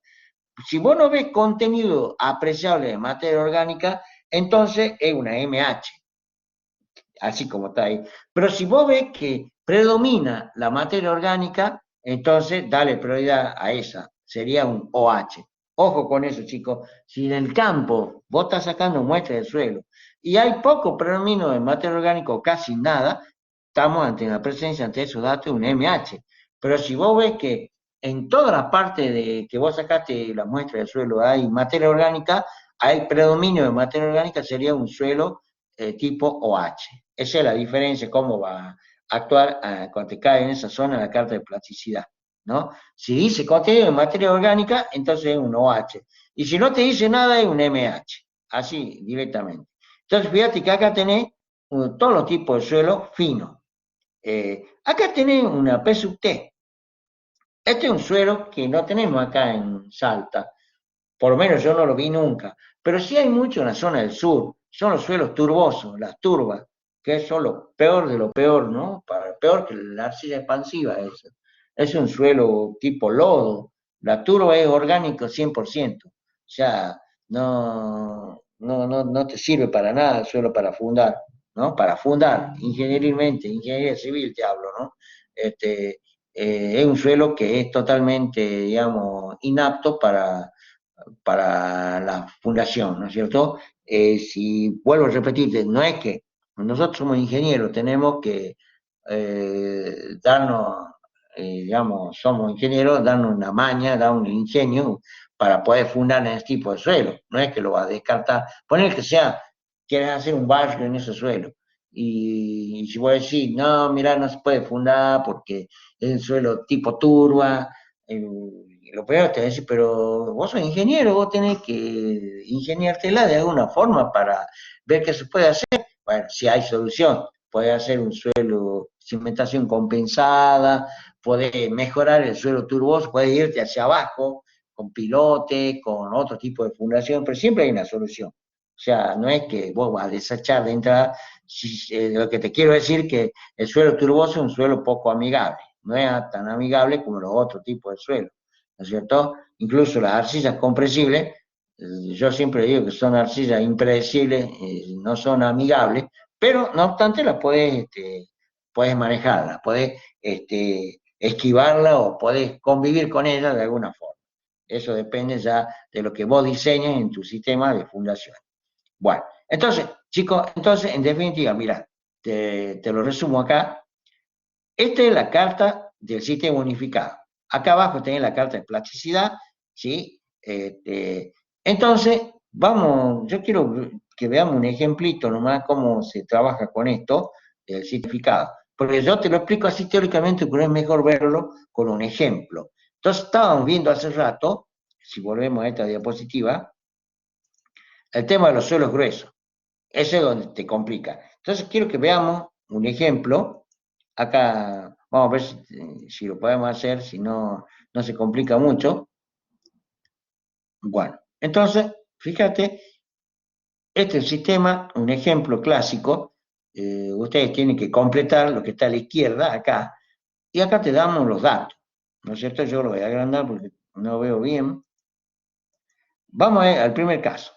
si vos no ves contenido apreciable de materia orgánica, entonces es una MH, así como está ahí. Pero si vos ves que predomina la materia orgánica, entonces dale prioridad a esa, sería un OH. Ojo con eso, chicos. Si en el campo vos estás sacando muestras del suelo y hay poco predominio de materia orgánica o casi nada, estamos ante la presencia, ante esos datos, de un MH. Pero si vos ves que en toda la parte de que vos sacaste la muestra del suelo hay materia orgánica, hay predominio de materia orgánica, sería un suelo tipo OH. Esa es la diferencia, cómo va a actuar cuando te cae en esa zona la carta de plasticidad. ¿no? Si dice contenido de materia orgánica, entonces es un OH. Y si no te dice nada, es un MH, así directamente. Entonces, fíjate que acá tenés todos los tipos de suelo fino. Acá tenés una P sub T. Este es un suelo que no tenemos acá en Salta, por lo menos yo no lo vi nunca, pero sí hay mucho en la zona del sur, son los suelos turbosos, las turbas, que son lo peor de lo peor, ¿no? Peor que la arcilla expansiva, es un suelo tipo lodo, la turba es orgánico 100%, o sea, no te sirve para nada el suelo para fundar, ¿no? Para fundar, ingenierilmente, ingeniería civil te hablo, ¿no? Este, es un suelo que es totalmente, digamos, inapto para la fundación, ¿no es cierto? Si vuelvo a repetirte, no es que nosotros somos ingenieros, tenemos que darnos, digamos, somos ingenieros, darnos una maña, dar un ingenio para poder fundar en este tipo de suelo. No es que lo va a descartar, poner que sea, quieres hacer un barrio en ese suelo. Y si voy a decir, no, mira, no se puede fundar porque es un suelo tipo turba, lo peor te va a decir, pero vos sos ingeniero, vos tenés que ingeniártela de alguna forma para ver qué se puede hacer. Bueno, si hay solución, puede hacer un suelo, cimentación compensada, puede mejorar el suelo turboso, puede irte hacia abajo con pilote, con otro tipo de fundación, pero siempre hay una solución. O sea, no es que vos vas a desechar de entrada, lo que te quiero decir que el suelo turboso es un suelo poco amigable, no es tan amigable como los otros tipos de suelo, ¿no es cierto? Incluso las arcillas compresibles, yo siempre digo que son arcillas impredecibles, no son amigables, pero no obstante las puedes manejarlas, puedes esquivarla o puedes convivir con ella de alguna forma. Eso depende ya de lo que vos diseñes en tu sistema de fundación. Bueno, entonces, chicos, entonces, en definitiva, mira, te lo resumo acá. Esta es la carta del sistema unificado. Acá abajo tenés la carta de plasticidad, ¿sí? Entonces, vamos, yo quiero que veamos un ejemplito nomás cómo se trabaja con esto del significado. Porque yo te lo explico así teóricamente, pero es mejor verlo con un ejemplo. Entonces, estábamos viendo hace rato, si volvemos a esta diapositiva, el tema de los suelos gruesos. Ese es donde te complica. Entonces, quiero que veamos un ejemplo. Acá vamos a ver si lo podemos hacer, si no, no se complica mucho. Bueno, entonces, fíjate, este es el sistema, un ejemplo clásico. Ustedes tienen que completar lo que está a la izquierda, acá, y acá te damos los datos. ¿No es cierto? Yo lo voy a agrandar porque no veo bien. Vamos a ver al primer caso.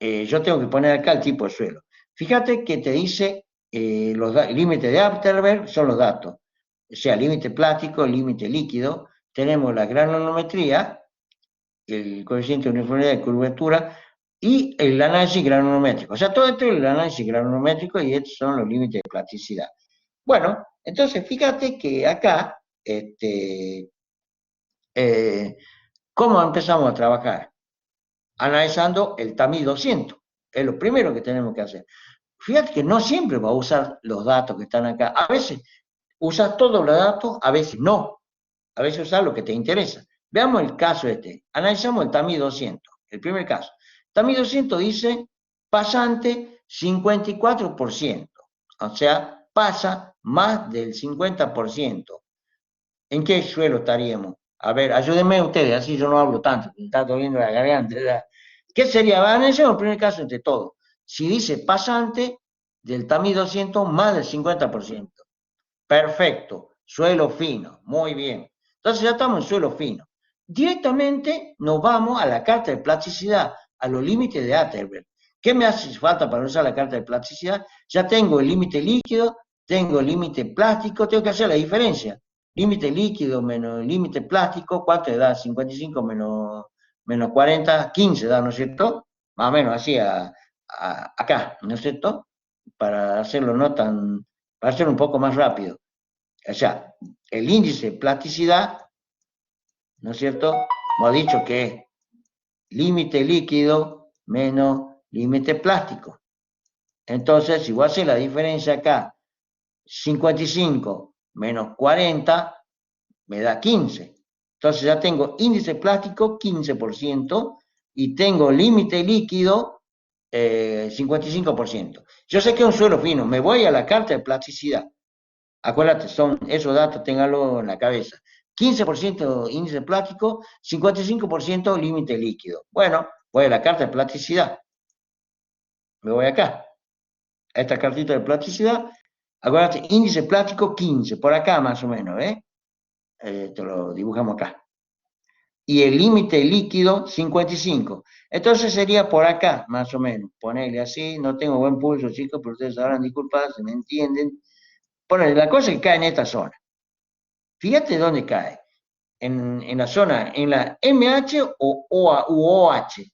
Yo tengo que poner acá el tipo de suelo. Fíjate que te dice los límites de Apterberg son los datos. O sea, límite plástico, límite líquido. Tenemos la granulometría, el coeficiente de uniformidad de curvatura y el análisis granulométrico. O sea, todo esto es el análisis granulométrico y estos son los límites de plasticidad. Bueno, entonces fíjate que acá, ¿cómo empezamos a trabajar? Analizando el TAMI 200. Es lo primero que tenemos que hacer. Fíjate que no siempre va a usar los datos que están acá. A veces usas todos los datos, a veces no. A veces usas lo que te interesa. Veamos el caso este. Analizamos el TAMI 200. El primer caso. TAMI 200 dice pasante 54%. O sea, pasa más del 50%. ¿En qué suelo estaríamos? A ver, ayúdenme ustedes, así yo no hablo tanto, me está doliendo la garganta. ¿Qué sería? Analicemos el primer caso entre todos. Si dice pasante del TAMI 200 más del 50%. Perfecto, suelo fino, muy bien. Entonces ya estamos en suelo fino. Directamente nos vamos a la carta de plasticidad, a los límites de Atterberg. ¿Qué me hace falta para usar la carta de plasticidad? Ya tengo el límite líquido, tengo el límite plástico, tengo que hacer la diferencia. Límite líquido menos límite plástico, ¿cuánto da? 55 menos 40, 15 da, ¿no es cierto? Más o menos así acá, ¿no es cierto? Para hacerlo no tan, para hacerlo un poco más rápido. O sea, el índice de plasticidad, ¿no es cierto? Hemos dicho que es límite líquido menos límite plástico. Entonces, si voy a hacer la diferencia acá, 55 menos 40, me da 15. Entonces ya tengo índice plástico 15% y tengo límite líquido 55%. Yo sé que es un suelo fino, me voy a la carta de plasticidad. Acuérdate, son esos datos, téngalo en la cabeza. 15% índice plástico, 55% límite líquido. Bueno, voy a la carta de plasticidad. Me voy acá, a esta cartita de plasticidad. Acuérdate, índice plástico 15, por acá más o menos, ¿eh? Te lo dibujamos acá. Y el límite líquido 55. Entonces sería por acá, más o menos. Ponerle así, no tengo buen pulso, chicos, pero ustedes sabrán disculpar, se me entienden. Ponerle la cosa que cae en esta zona. Fíjate dónde cae. En la zona, en la MH o OH.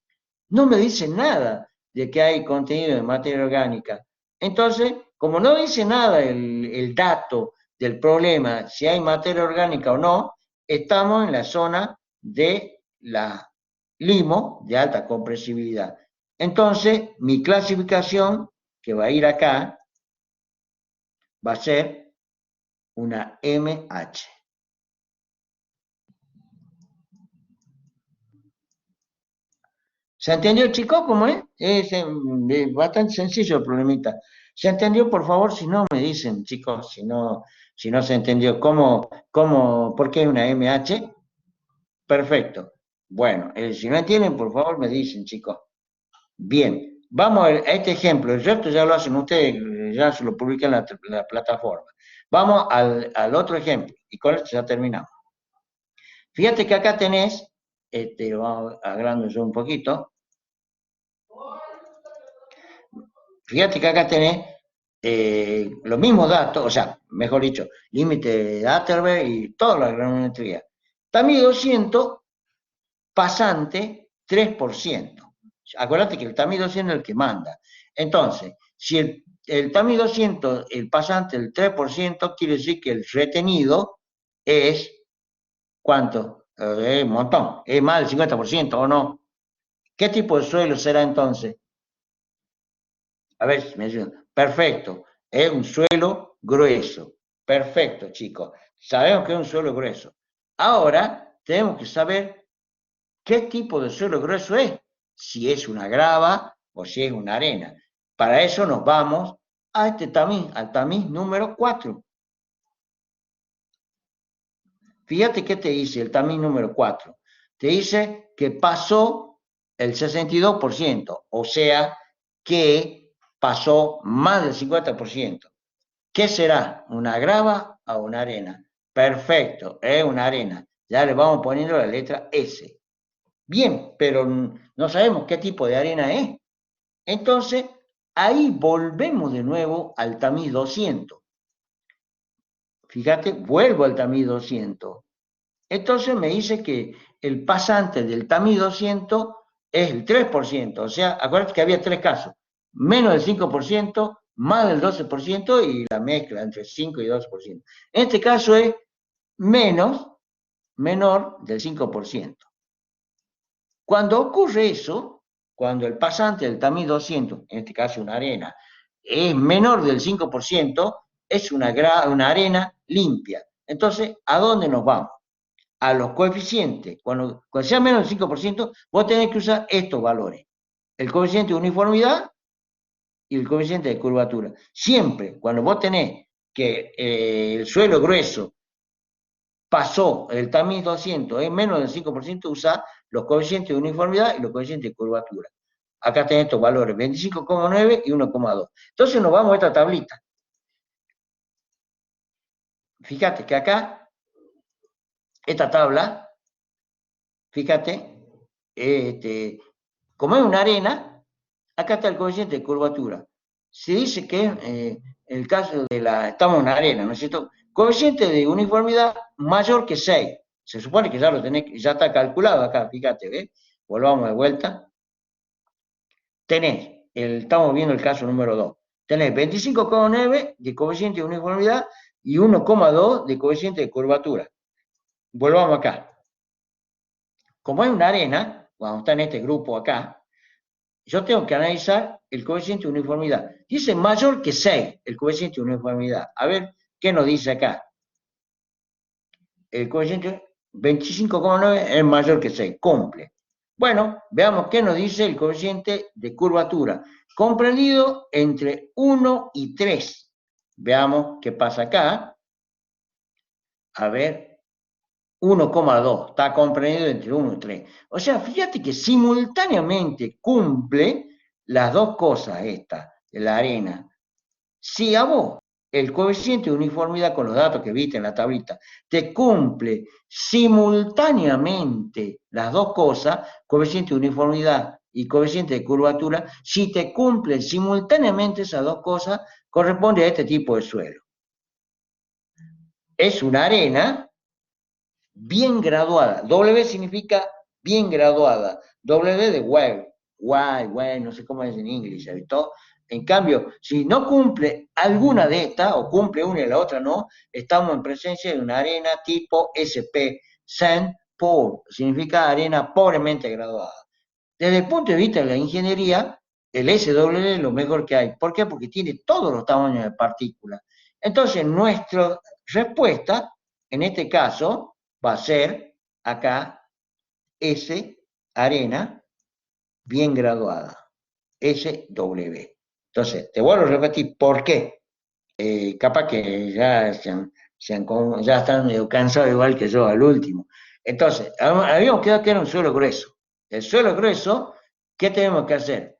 No me dice nada de que hay contenido de materia orgánica. Entonces, como no dice nada el dato del problema, si hay materia orgánica o no, estamos en la zona de la limo de alta compresibilidad. Entonces, mi clasificación, que va a ir acá, va a ser una MH. ¿Se entendió, chicos, cómo es? Es bastante sencillo el problemita. ¿Se entendió? Por favor, si no, me dicen, chicos, si no se entendió. ¿Por qué una MH? Perfecto. Bueno, si no entienden, por favor, me dicen, chicos. Bien, vamos a este ejemplo. El resto ya lo hacen ustedes, ya se lo publican en la plataforma. Vamos al otro ejemplo, y con esto ya terminamos. Fíjate que acá tenés, lo vamos agrandando yo un poquito. Fíjate que acá tenés los mismos datos, o sea, mejor dicho, límite de Atterberg y toda la granulometría. TAMI 200, pasante 3%. Acuérdate que el TAMI 200 es el que manda. Entonces, si el TAMI 200, el pasante el 3%, quiere decir que el retenido es, ¿cuánto? Es un montón, es más del 50% o no. ¿Qué tipo de suelo será entonces? A ver si me ayudan. Perfecto. Es un suelo grueso. Perfecto, chicos. Sabemos que es un suelo grueso. Ahora tenemos que saber qué tipo de suelo grueso es. Si es una grava o si es una arena. Para eso nos vamos a este tamiz, al tamiz número 4. Fíjate qué te dice el tamiz número 4. Te dice que pasó el 62%, o sea que pasó más del 50%. ¿Qué será? ¿Una grava o una arena? Perfecto, es una arena. Ya le vamos poniendo la letra S. Bien, pero no sabemos qué tipo de arena es. Entonces, ahí volvemos de nuevo al tamiz 200. Fíjate, vuelvo al tamiz 200. Entonces me dice que el pasante del tamiz 200 es el 3%. O sea, acuérdate que había tres casos. Menos del 5%, más del 12% y la mezcla entre 5 y 12%. En este caso es menor del 5%. Cuando ocurre eso, cuando el pasante del tamiz 200, en este caso una arena, es menor del 5%, es una arena limpia. Entonces, ¿a dónde nos vamos? A los coeficientes. Cuando sea menos del 5%, vos tenés que usar estos valores. El coeficiente de uniformidad y el coeficiente de curvatura. Siempre, cuando vos tenés que el suelo grueso pasó el tamiz 200 es menos del 5%, usa los coeficientes de uniformidad y los coeficientes de curvatura. Acá tenés estos valores, 25,9 y 1,2. Entonces nos vamos a esta tablita. Fíjate que acá, esta tabla, fíjate, como es una arena, acá está el coeficiente de curvatura. Se dice que el caso de estamos en una arena, ¿no es cierto? Coeficiente de uniformidad mayor que 6. Se supone que ya lo tenés, ya está calculado acá, fíjate, ¿ves? Volvamos de vuelta. Estamos viendo el caso número 2. Tenés 25,9 de coeficiente de uniformidad y 1,2 de coeficiente de curvatura. Volvamos acá. Como es una arena, cuando está en este grupo acá, yo tengo que analizar el coeficiente de uniformidad. Dice mayor que 6 el coeficiente de uniformidad. A ver, ¿qué nos dice acá? el coeficiente 25,9 es mayor que 6, cumple. Bueno, veamos qué nos dice el coeficiente de curvatura, comprendido entre 1 y 3. Veamos qué pasa acá. A ver, 1,2, está comprendido entre 1 y 3. O sea, fíjate que simultáneamente cumple las dos cosas estas, de la arena. Si a vos el coeficiente de uniformidad con los datos que viste en la tablita te cumple simultáneamente las dos cosas, coeficiente de uniformidad y coeficiente de curvatura, si te cumplen simultáneamente esas dos cosas, corresponde a este tipo de suelo. Es una arena bien graduada. W significa bien graduada. W de well, no sé cómo es en inglés, ¿visto? En cambio, si no cumple alguna de estas, o cumple una y la otra no, estamos en presencia de una arena tipo SP, Sand Poor, significa arena pobremente graduada. Desde el punto de vista de la ingeniería, el SW es lo mejor que hay. ¿Por qué? Porque tiene todos los tamaños de partículas. Entonces, nuestra respuesta, en este caso, va a ser acá S, arena, bien graduada, SW. Entonces, te vuelvo a repetir por qué. Capaz que ya, ya están medio cansados igual que yo al último. Entonces, habíamos quedado que era un suelo grueso. El suelo grueso, ¿qué tenemos que hacer?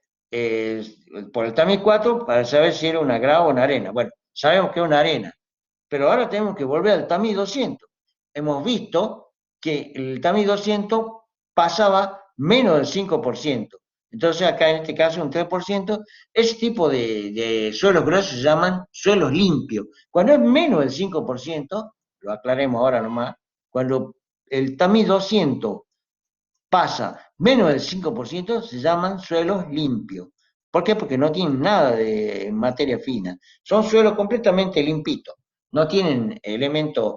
Por el TAMI 4 para saber si era una grava o una arena. Bueno, sabemos que es una arena, pero ahora tenemos que volver al TAMI 200. Hemos visto que el TAMI 200 pasaba menos del 5%. Entonces acá en este caso un 3%. Ese tipo de suelos gruesos se llaman suelos limpios. Cuando es menos del 5%, lo aclaremos ahora nomás, cuando el TAMI 200 pasa menos del 5%, se llaman suelos limpios. ¿Por qué? Porque no tienen nada de materia fina. Son suelos completamente limpitos. No tienen elementos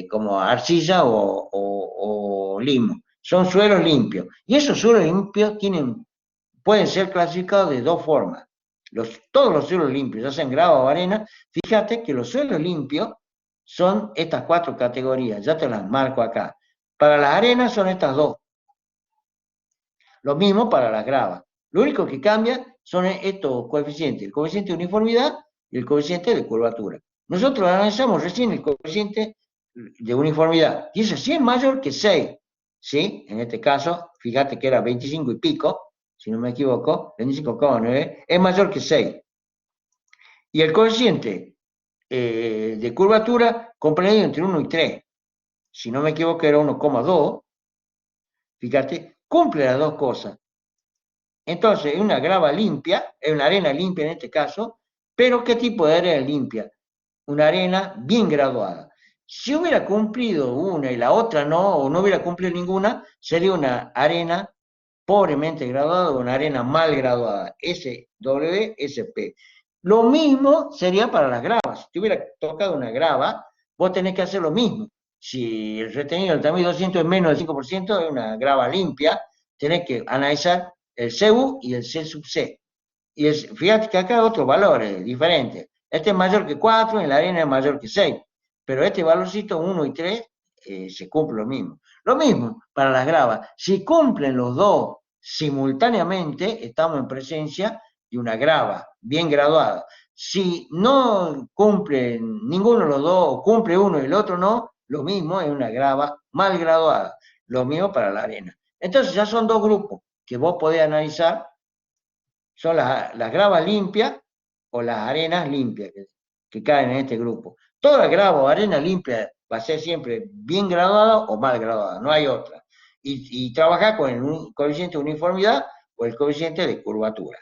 como arcilla o limo. Son suelos limpios. Y esos suelos limpios pueden ser clasificados de dos formas. Todos los suelos limpios, ya sean grava o arena, fíjate que los suelos limpios son estas cuatro categorías, ya te las marco acá. Para las arenas son estas dos. Lo mismo para las gravas. Lo único que cambia son estos coeficientes, el coeficiente de uniformidad y el coeficiente de curvatura. Nosotros analizamos recién el coeficiente de uniformidad, y ese sí es mayor que 6, ¿sí? En este caso, fíjate que era 25 y pico, si no me equivoco, 25,9, es mayor que 6. Y el coeficiente de curvatura comprendido entre 1 y 3, si no me equivoco era 1,2, fíjate, cumple las dos cosas. Entonces, es una grava limpia, es una arena limpia en este caso, pero ¿qué tipo de arena limpia? Una arena bien graduada. Si hubiera cumplido una y la otra no, o no hubiera cumplido ninguna, sería una arena pobremente graduada o una arena mal graduada, SWSP. Lo mismo sería para las gravas. Si te hubiera tocado una grava, vos tenés que hacer lo mismo. Si el retenido del tamaño 200 es menos del 5%, es una grava limpia, tenés que analizar el CU y el C sub C. Y fíjate que acá hay otros valores diferentes. Este es mayor que 4 y la arena es mayor que 6. Pero este valorcito 1 y 3 se cumple lo mismo. Lo mismo para las gravas. Si cumplen los dos simultáneamente, estamos en presencia de una grava bien graduada. Si no cumplen ninguno de los dos, o cumple uno y el otro no, lo mismo es una grava mal graduada. Lo mismo para la arena. Entonces ya son dos grupos que vos podés analizar, son las gravas limpias o las arenas limpias que caen en este grupo. Toda grava o arena limpia va a ser siempre bien graduada o mal graduada, no hay otra. Y trabajar con el coeficiente de uniformidad o el coeficiente de curvatura.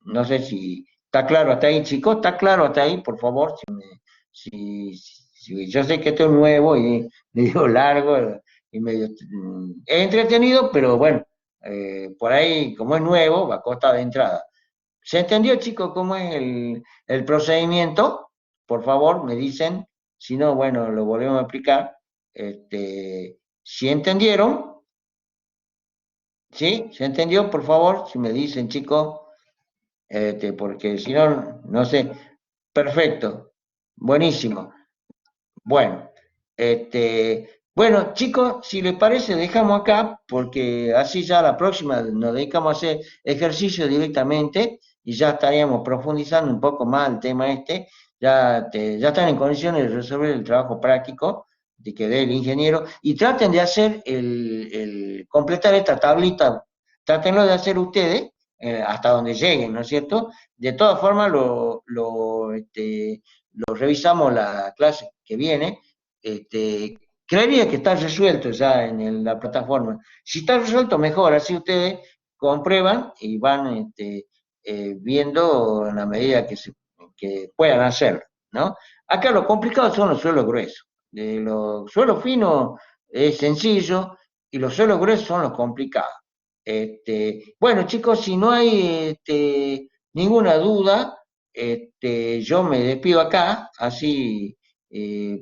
No sé si está claro hasta ahí, chicos. ¿Está claro hasta ahí? Por favor, yo sé que esto es nuevo y medio largo y medio es entretenido, pero bueno, por ahí, como es nuevo, va a costar de entrada. ¿Se entendió, chicos, cómo es el procedimiento? Por favor, me dicen. Si no, bueno, lo volvemos a explicar. Si entendieron, ¿sí? ¿Se entendió? Por favor, si me dicen, chicos, porque si no, no sé. Perfecto. Buenísimo. Bueno, Bueno, chicos, si les parece, dejamos acá, porque así ya la próxima nos dedicamos a hacer ejercicio directamente y ya estaríamos profundizando un poco más el tema este. Ya están en condiciones de resolver el trabajo práctico de que dé el ingeniero y traten de hacer completar esta tablita, trátenlo de hacer ustedes hasta donde lleguen, ¿no es cierto? De todas formas, lo revisamos la clase que viene. Este, Creería que está resuelto ya en la plataforma. Si está resuelto, mejor. Así ustedes comprueban y van viendo en la medida que puedan hacerlo, ¿no? Acá lo complicado son los suelos gruesos. De los suelos finos es sencillo y los suelos gruesos son los complicados. Bueno, chicos, si no hay ninguna duda, yo me despido acá, así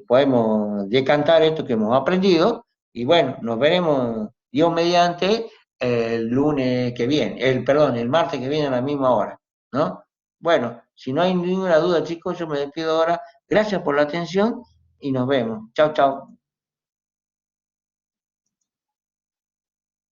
podemos decantar esto que hemos aprendido y bueno, nos veremos Dios mediante el lunes que viene, perdón, el martes que viene a la misma hora, ¿no? Bueno, si no hay ninguna duda, chicos, yo me despido ahora. Gracias por la atención y nos vemos. Chao, chao.